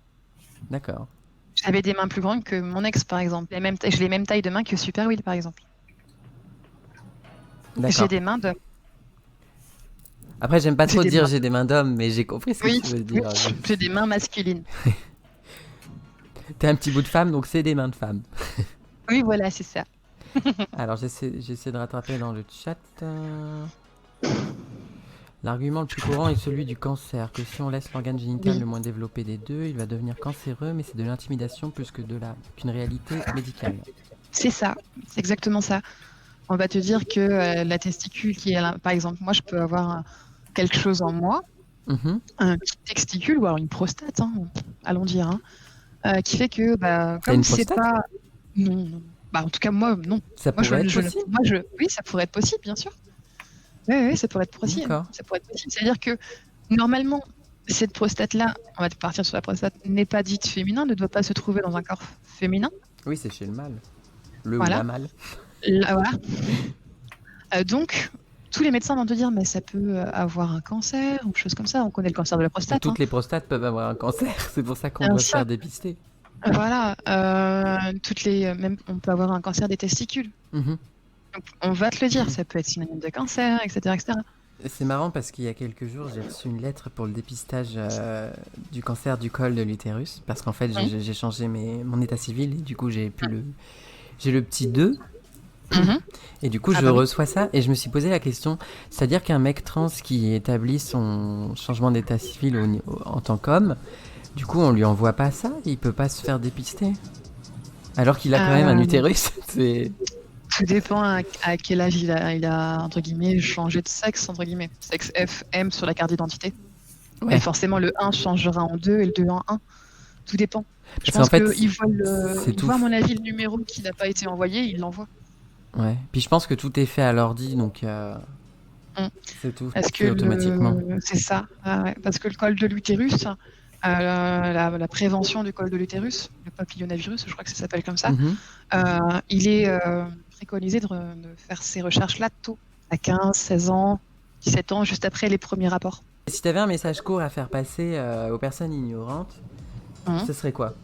D'accord. J'avais des mains plus grandes que mon ex, par exemple. J'ai les mêmes tailles de mains que Super Will, par exemple. J'ai D'accord. des mains d'homme. Après, j'aime pas J'ai trop des dire mains. j'ai des mains d'homme, mais j'ai compris ce que Oui, tu veux oui, dire. j'ai des mains masculines. T'es un petit bout de femme, donc c'est des mains de femme. Oui, voilà, c'est ça. Alors, j'essaie de rattraper dans le chat. L'argument le plus courant est celui du cancer, que si on laisse l'organe génital Oui. le moins développé des deux, il va devenir cancéreux, mais c'est de l'intimidation plus que qu'une réalité médicale. C'est ça, c'est exactement ça. On va te dire que la testicule qui est là, par exemple, moi je peux avoir quelque chose en moi, Mhm. un petit testicule ou alors une prostate, hein, allons dire, hein, qui fait que T'as comme une c'est prostate? pas, non, non, Bah, en tout cas, moi, non. Ça Moi, pourrait être possible. oui, ça pourrait être possible, bien sûr. Oui, oui, ça pourrait être possible. D'accord. Ça pourrait être possible. C'est-à-dire que normalement, cette prostate-là, on va partir sur la prostate, n'est pas dite féminin, ne doit pas se trouver dans un corps féminin. Oui, c'est chez le mâle. Le Voilà. ou la mâle. Là, voilà. Donc, tous les médecins vont te dire, mais ça peut avoir un cancer ou chose comme ça. On connaît le cancer de la prostate. Toutes les prostates peuvent avoir un cancer. C'est pour ça qu'on Bien doit se sûr. faire dépister. Voilà. Même, on peut avoir un cancer des testicules. Mhm. Donc, on va te le dire, ça peut être synonyme de cancer, etc., etc. C'est marrant parce qu'il y a quelques jours, j'ai reçu une lettre pour le dépistage du cancer du col de l'utérus. Parce qu'en fait, j'ai changé mon état civil et du coup, j'ai le petit 2. Mhm. Et du coup, je reçois ça et je me suis posé la question, c'est-à-dire qu'un mec trans qui établit son changement d'état civil en tant qu'homme, du coup, on lui envoie pas ça, il peut pas se faire dépister. Alors qu'il a quand même un utérus. Tout dépend à quel âge il a, entre guillemets, changé de sexe, entre guillemets. Sexe F, M sur la carte d'identité. Ouais. Et forcément, le 1 changera en 2 et le 2 en 1. Tout dépend. Je Parce pense qu'en fait, qu'il voit, à mon avis, le numéro qui n'a pas été envoyé, il l'envoie. Ouais. Puis je pense que tout est fait à l'ordi, donc c'est tout fait automatiquement. C'est ça. Ouais. Parce que le col de l'utérus, la prévention du col de l'utérus, le papillomavirus, je crois que ça s'appelle comme ça, il est préconisé de faire ces recherches-là tôt, à 15, 16 ans, 17 ans, juste après les premiers rapports. Et si tu avais un message court à faire passer aux personnes ignorantes, ce serait quoi?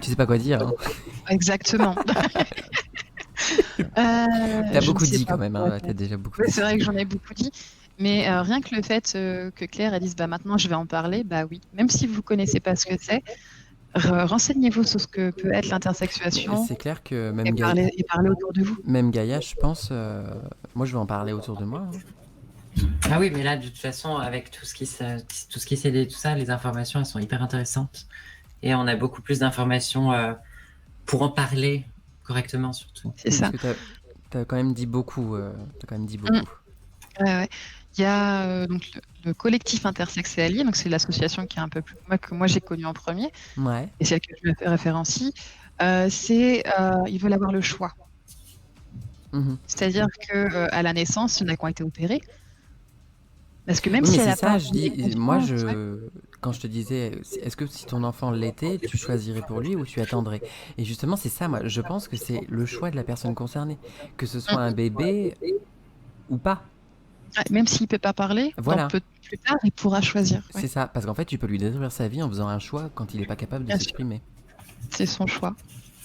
Tu sais pas quoi dire, hein. Exactement. T'as beaucoup dit quand même, hein, t'as déjà beaucoup dit. C'est vrai que j'en ai beaucoup dit, mais rien que le fait que Claire elle dise bah maintenant je vais en parler, bah oui, même si vous connaissez pas ce que c'est, renseignez-vous sur ce que peut être l'intersexuation. C'est clair que même Gaïa, et parler autour de vous. Même Gaïa, je pense, moi je vais en parler autour de moi. Hein. Ah oui, mais là de toute façon avec tout ce qui s'est dit, tout ça, les informations elles sont hyper intéressantes et on a beaucoup plus d'informations pour en parler correctement surtout. C'est ça. Parce que t'as quand même dit beaucoup. Ouais. Il y a donc le collectif Intersexe et Alliés, donc c'est l'association qui est un peu plus que moi j'ai connue en premier, et celle que je me fais référencie. Ils veulent avoir le choix. C'est-à-dire que à la naissance, il y en a qui ont été opérés. Parce que même si elle a pas. Quand je te disais, est-ce que si ton enfant l'était, tu choisirais pour lui ou tu attendrais? Et justement, c'est ça, moi, je pense que c'est le choix de la personne concernée, que ce soit un bébé ou pas. Même s'il peut pas parler, voilà. Plus tard, il pourra choisir. Ouais. C'est ça, parce qu'en fait, tu peux lui détruire sa vie en faisant un choix quand il n'est pas capable de s'exprimer. C'est son choix.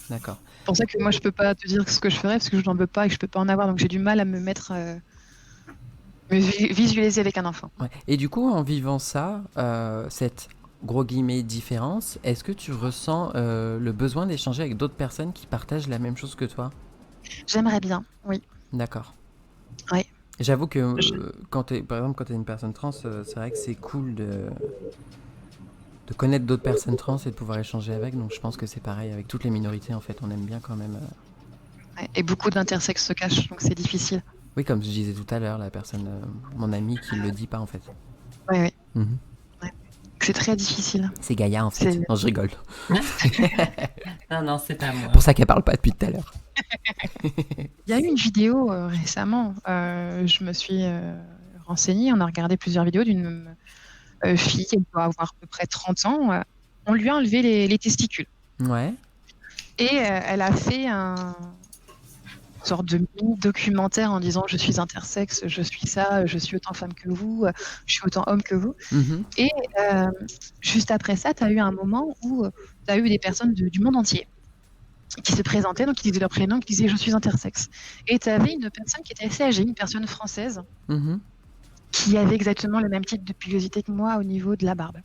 D'accord. C'est pour ça que moi, je peux pas te dire ce que je ferais, parce que je n'en veux pas et que je peux pas en avoir, donc j'ai du mal à me mettre... me visualiser avec un enfant. Ouais. Et du coup, en vivant ça, cette gros guillemets différence, est-ce que tu ressens le besoin d'échanger avec d'autres personnes qui partagent la même chose que toi? J'aimerais bien, oui. D'accord. Oui. J'avoue que par exemple, quand tu es une personne trans, c'est vrai que c'est cool de connaître d'autres personnes trans et de pouvoir échanger avec. Donc je pense que c'est pareil avec toutes les minorités, en fait. On aime bien quand même. Ouais. Et beaucoup d'intersexes se cachent, donc c'est difficile. Oui, comme je disais tout à l'heure, la personne, mon ami qui le dit pas, en fait. Oui. Ouais. C'est très difficile. C'est Gaïa, en fait. Non, je rigole. non, c'est pas moi. Pour ça qu'elle parle pas depuis tout à l'heure. Il y a eu une vidéo récemment, je me suis renseignée, on a regardé plusieurs vidéos d'une fille, elle doit avoir à peu près 30 ans, on lui a enlevé les testicules. Ouais. Et elle a fait une sorte de mini-documentaire en disant je suis intersexe, je suis ça, je suis autant femme que vous, je suis autant homme que vous. Et juste après ça, tu as eu un moment où tu as eu des personnes du monde entier qui se présentaient, donc qui disaient leur prénom, qui disaient je suis intersexe. Et tu avais une personne qui était assez âgée, une personne française, qui avait exactement le même type de pilosité que moi au niveau de la barbe.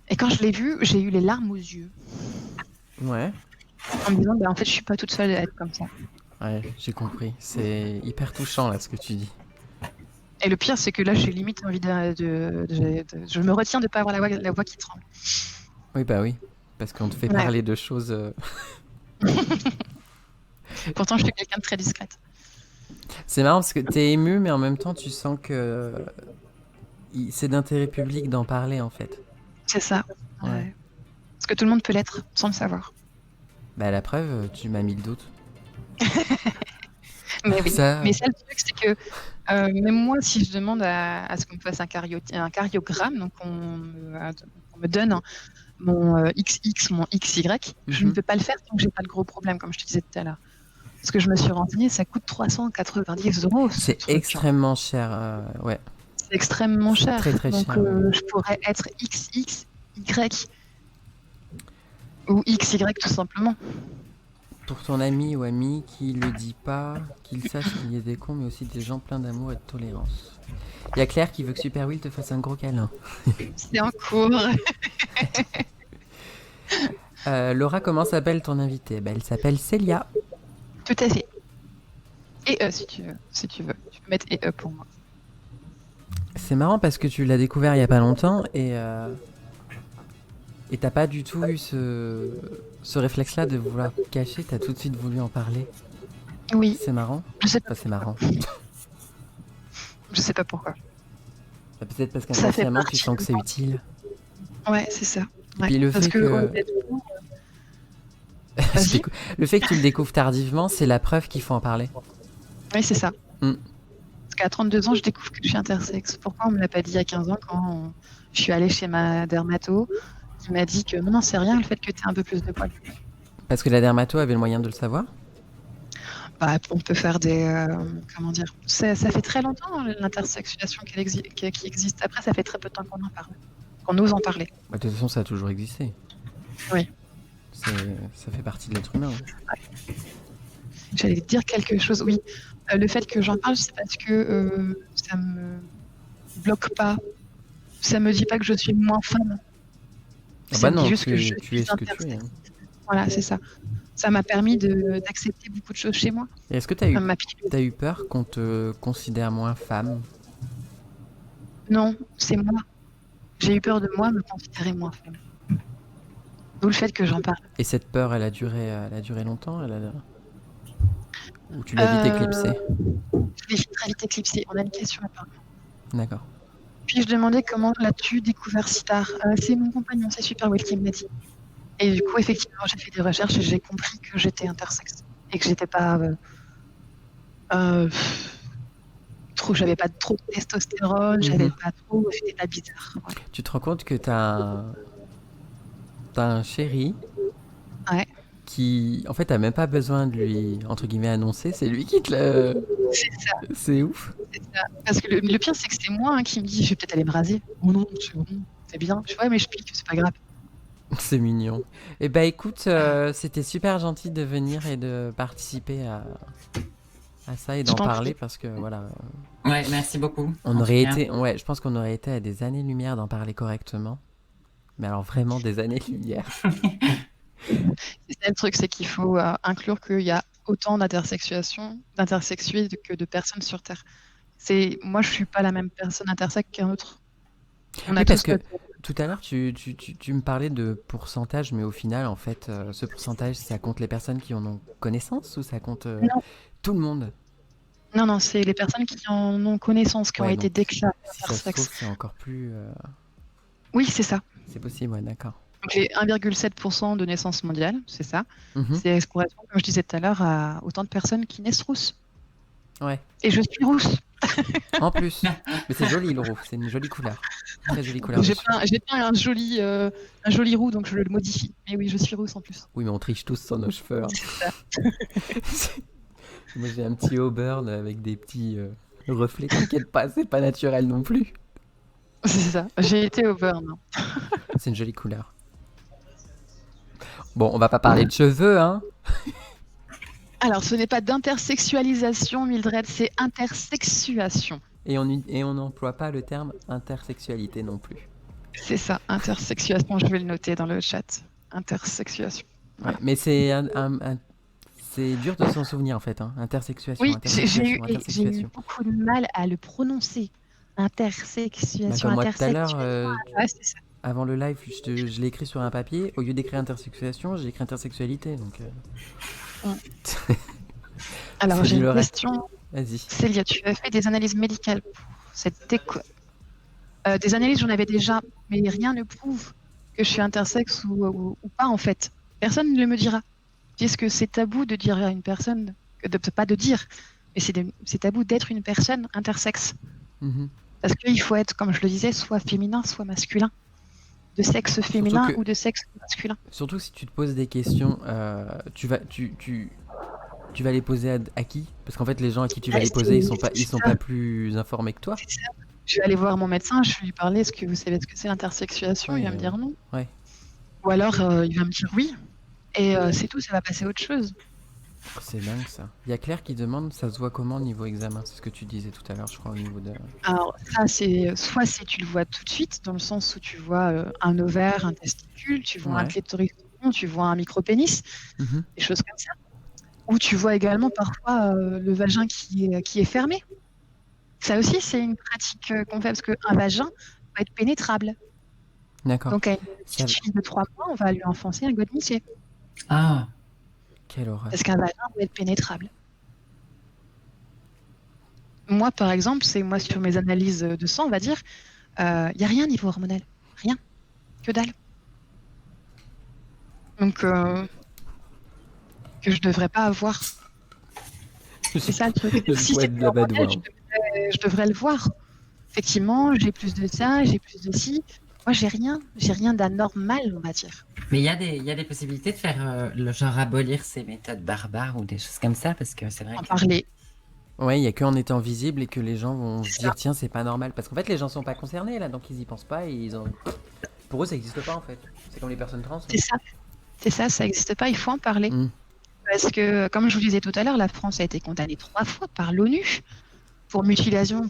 Et quand je l'ai vue, j'ai eu les larmes aux yeux. Ouais. En me disant, en fait, je suis pas toute seule à être comme ça. Ouais, j'ai compris. C'est hyper touchant, là, ce que tu dis. Et le pire, c'est que là, j'ai limite envie je me retiens de pas avoir la voix qui tremble. Oui, bah oui. Parce qu'on te fait parler de choses... Pourtant, je suis quelqu'un de très discrète. C'est marrant parce que t'es ému, mais en même temps, tu sens que c'est d'intérêt public d'en parler, en fait. C'est ça. Ouais. Parce que tout le monde peut l'être sans le savoir. Bah, la preuve, tu m'as mis le doute. Mais oui. Ça, Mais ça, le truc, c'est que même moi, si je demande à ce qu'on me fasse un cariogramme, donc on me donne mon XX, mon XY, je ne peux pas le faire tant que j'ai pas le gros problème, comme je te disais tout à l'heure. Parce que je me suis renseignée, ça coûte 390 €. c'est extrêmement cher. Ouais, C'est extrêmement c'est cher. très très Donc, cher. Ouais. je pourrais être XX, Y ou XY tout simplement. Pour ton ami ou amie qui le dit pas, qu'il sache qu'il y a des cons, mais aussi des gens pleins d'amour et de tolérance. Il y a Claire qui veut que Super Will te fasse un gros câlin. C'est en cours. Laura, comment s'appelle ton invitée? Elle s'appelle Célia. Tout à fait. Et si tu veux. Tu peux mettre et pour moi. C'est marrant parce que tu l'as découvert il y a pas longtemps et t'as pas du tout eu ce réflexe-là de vouloir cacher, t'as tout de suite voulu en parler. Oui. C'est marrant. Je sais pas. Enfin, c'est marrant. Je sais pas pourquoi. Bah, peut-être parce Ça fait qu'inconsciemment tu partie sens de que c'est moi. utile. Ouais, c'est ça. Et puis le Parce fait que que honnêtement, vas-y. le fait que tu le découvres tardivement, c'est la preuve qu'il faut en parler. Oui, c'est ça. Mm. Parce qu'à 32 ans, je découvre que je suis intersexe. Pourquoi on me l'a pas dit il y a 15 ans quand je suis allée chez ma dermato qui m'a dit que non, c'est rien le fait que tu aies un peu plus de poils. Parce que la dermato avait le moyen de le savoir. Bah, on peut faire des. Comment dire ça fait très longtemps l'intersexuation qui existe. Après, ça fait très peu de temps qu'on en parle. Qu'on ose en parler. Bah, de toute façon, ça a toujours existé. Oui. Ça fait partie de l'être humain. J'allais dire quelque chose, oui. Le fait que j'en parle, c'est parce que ça me bloque pas. Ça me dit pas que je suis moins femme. Ah Ça bah me dit non, juste que je tu es suis ce que tu es. intersexe. Hein. Voilà, c'est ça. Ça m'a permis d'accepter beaucoup de choses chez moi. Et est-ce que tu Ça m'a piqué. as eu peur qu'on te considère moins femme? Non, c'est moi. J'ai eu peur de moi, me considérer moins femme. D'où le fait que j'en parle. Et cette peur, elle a duré longtemps? Ou tu l'as vite éclipsée? Je l'ai très vite éclipsé. On a une question à parler. D'accord. Puis je demandais comment l'as-tu découvert si tard. C'est mon compagnon, c'est Super Will qui me l'a dit. Et du coup, effectivement, j'ai fait des recherches et j'ai compris que j'étais intersexe. Et que j'étais pas. J'avais pas trop de testostérone, j'avais pas trop. J'étais pas bizarre. Voilà. Tu te rends compte que t'as un chéri Ouais. qui, en fait, t'as même pas besoin de lui, entre guillemets, annoncer, c'est lui qui te l'a. C'est ça. C'est ouf. C'est ça. Parce que le pire, c'est que c'est moi qui me dis je vais peut-être aller me raser. Oh non, c'est bien. Je fais ouais, mais je pique, c'est pas grave. C'est mignon. Et bah écoute, c'était super gentil de venir et de participer à ça et d'en t'en parler prie. parce que voilà, Ouais, merci beaucoup. on en aurait tout cas. été, ouais, je pense qu'on aurait été à des années-lumière d'en parler correctement. Mais alors vraiment des années-lumière. C'est ça le truc, c'est qu'il faut inclure qu'il y a autant d'intersexués que de personnes sur Terre. Moi, je suis pas la même personne intersexe qu'un autre. On a Oui, parce tous que notre- tout à l'heure, tu me parlais de pourcentage, mais au final, en fait, ce pourcentage, ça compte les personnes qui en ont connaissance ou ça compte Non. tout le monde? Non, c'est les personnes qui en ont connaissance, qui ont Ouais, été donc, déclarées si ça se trouve, intersexes. c'est encore plus... Oui, c'est ça. c'est possible, ouais, d'accord. Donc, les 1,7% de naissance mondiale, c'est ça. Mhm. C'est ce correspond, comme je disais tout à l'heure, à autant de personnes qui naissent rousses. Ouais, Et je suis rousse. en plus. Mais c'est joli le roux, c'est une jolie couleur. Très jolie couleur. J'ai dessus. pas un joli roux, donc je le modifie. Mais oui, je suis rousse en plus. Oui, mais on triche tous sur nos cheveux. Hein. C'est ça. Moi, j'ai un petit auburn avec des petits reflets. T'inquiète pas, c'est pas naturel non plus. C'est ça. J'ai été au burn. C'est une jolie couleur. Bon, on va pas parler de cheveux, hein. Alors, ce n'est pas d'intersexualisation, Mildred, c'est intersexuation. Et on n'emploie pas le terme intersexualité non plus. C'est ça, intersexuation. Je vais le noter dans le chat. Intersexuation. Ouais, mais c'est c'est dur de s'en souvenir en fait. Hein. Intersexuation, Oui, j'ai eu intersexuation. beaucoup de mal à le prononcer. Intersexuation, Bah, comme moi tout à l'heure, Ouais, c'est ça. avant le live, je l'ai écrit sur un papier. Au lieu d'écrire intersexuation, j'ai écrit intersexualité. Donc, Alors, Ça j'ai dit le une reste. question. Vas-y. Célia, tu as fait des analyses médicales pour cette des analyses, j'en avais déjà, mais rien ne prouve que je suis intersexe ou pas en fait. Personne ne le me dira. Est-ce que c'est tabou de dire à une personne, pas de dire, mais c'est tabou d'être une personne intersexe. Mhm. Parce qu'il faut être, comme je le disais, soit féminin, soit masculin. De sexe féminin ou de sexe masculin. Surtout si tu te poses des questions, tu vas les poser à qui? Parce qu'en fait, les gens à qui tu vas les poser, ils sont pas plus informés que toi. Je vais aller voir mon médecin, je vais lui parler, est-ce que vous savez ce que c'est l'intersexuation? Il va me dire non. Ouais. Ou alors, il va me dire oui. Et c'est tout, ça va passer à autre chose. C'est dingue ça. Il y a Claire qui demande, ça se voit comment au niveau examen? C'est ce que tu disais tout à l'heure, je crois, au niveau de... Alors ça, soit tu le vois tout de suite, dans le sens où tu vois un ovaire, un testicule, tu vois un clitoris, tu vois un micro-pénis, des choses comme ça. Ou tu vois également parfois le vagin qui est fermé. Ça aussi, c'est une pratique qu'on fait, parce qu'un vagin va être pénétrable. D'accord. Donc à une petite fille de 3 mois, on va lui enfoncer un godemissier. Ah, quelle horreur. Parce qu'un vagin doit être pénétrable. Moi, par exemple, moi sur mes analyses de sang, on va dire, il n'y a rien niveau hormonal. Rien. Que dalle. Donc, que je devrais pas avoir. C'est ça le truc. Si c'est plus hormonal, je devrais le voir. Effectivement, j'ai plus de ça, j'ai plus de ci. Moi, j'ai rien d'anormal, on va dire. Mais il y a des possibilités de faire le genre abolir ces méthodes barbares ou des choses comme ça, parce que c'est vrai En parler. Ouais, il y a qu'en étant visible et que les gens vont se dire tiens, c'est pas normal, parce qu'en fait les gens sont pas concernés là, donc ils y pensent pas et pour eux ça n'existe pas en fait. C'est comme les personnes trans. C'est ça, ça n'existe pas, il faut en parler. Parce que, comme je vous le disais tout à l'heure, la France a été condamnée 3 fois par l'ONU pour mutilation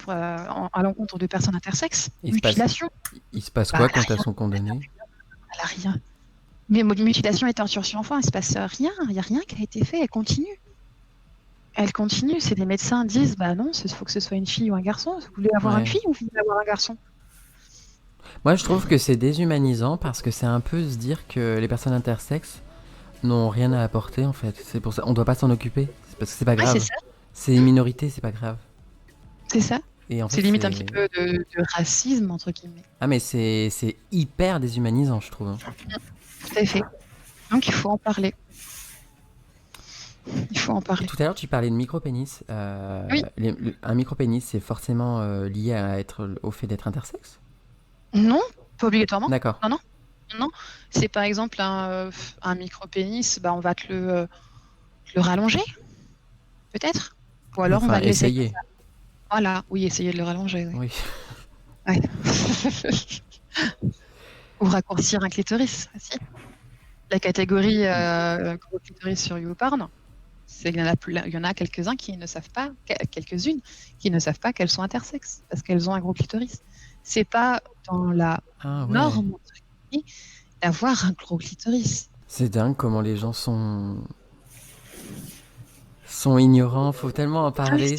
à l'encontre de personnes intersexes. Il se passe quoi quand elles sont condamnées? Rien. Mais mutilation et torture sur enfants, il se passe rien. Il n'y a rien qui a été fait. Elle continue. C'est des médecins disent bah non, il faut que ce soit une fille ou un garçon. Vous voulez avoir une fille ou vous voulez avoir un garçon? Moi, je trouve que c'est déshumanisant parce que c'est un peu se dire que les personnes intersexes n'ont rien à apporter en fait. C'est pour ça, on doit pas s'en occuper. C'est parce que c'est pas grave. C'est une minorité, c'est pas grave. C'est ça. Et en fait, c'est limite un petit peu de racisme entre guillemets. Ah mais c'est hyper déshumanisant, je trouve. Tout à fait. Donc il faut en parler. Il faut en parler. Tout à l'heure, tu parlais de micro-pénis. Oui. Un micro-pénis, c'est forcément lié au fait d'être intersexe? Non, pas obligatoirement. D'accord. Non. C'est par exemple un micro-pénis, on va te le rallonger, peut-être. Ou alors on va essayer. Voilà, oui, essayer de le rallonger. Oui. Ouais. Ou raccourcir un clitoris aussi. La catégorie gros clitoris sur YouPorn, il y en a quelques-uns qui ne savent pas, quelques-unes qui ne savent pas qu'elles sont intersexes parce qu'elles ont un gros clitoris. C'est pas dans la norme d'avoir un gros clitoris. C'est dingue comment les gens sont ignorants. Faut tellement en parler.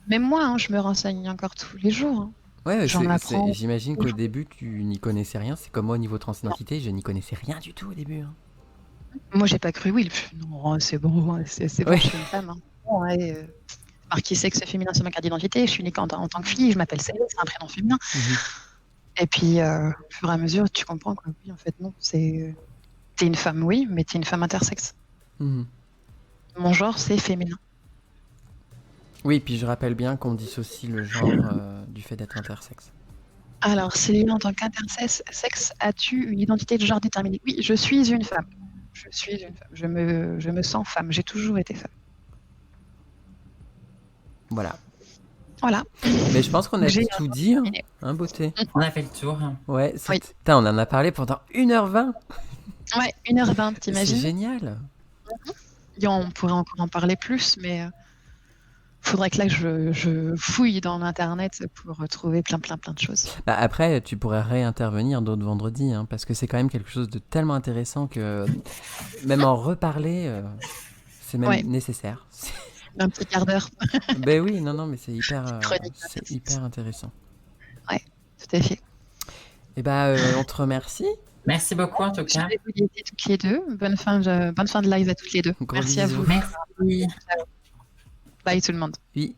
Même moi, je me renseigne encore tous les jours. Ouais, j'imagine qu'au début, tu n'y connaissais rien. C'est comme moi au niveau transidentité, je n'y connaissais rien du tout au début. Moi, j'ai pas cru, oui. Non, c'est bon, c'est bon, je suis une femme. Marqué sexe féminin sur ma carte d'identité, je suis née en tant que fille, je m'appelle Céline, c'est un prénom féminin. Et puis, au fur et à mesure, tu comprends quoi. Oui, en fait, non, t'es une femme, oui, mais t'es une femme intersexe. Mon genre, c'est féminin. Oui, puis je rappelle bien qu'on dissocie le genre du fait d'être intersexe. Alors, Céline, en tant qu'intersexe, as-tu une identité de genre déterminée? Oui, je suis une femme. Je me sens femme. J'ai toujours été femme. Voilà. Mais je pense qu'on a tout dit, hein, beauté. On a fait le tour. Ouais, putain, on en a parlé pendant 1h20. Ouais, 1h20, t'imagines? C'est génial. On pourrait encore en parler plus, mais faudrait que là je fouille dans l'internet pour trouver plein de choses. Après, tu pourrais réintervenir d'autres vendredis, hein, parce que c'est quand même quelque chose de tellement intéressant que même en reparler, c'est même nécessaire. Un petit quart d'heure. Ben oui, non, mais c'est hyper intéressant. Ouais, tout à fait. Et on te remercie. Merci beaucoup en tout cas. Je vais vous laisser toutes les deux. Bonne fin de live à toutes les deux. Gros Merci à bisous. vous. Merci. Bye tout le monde. Oui.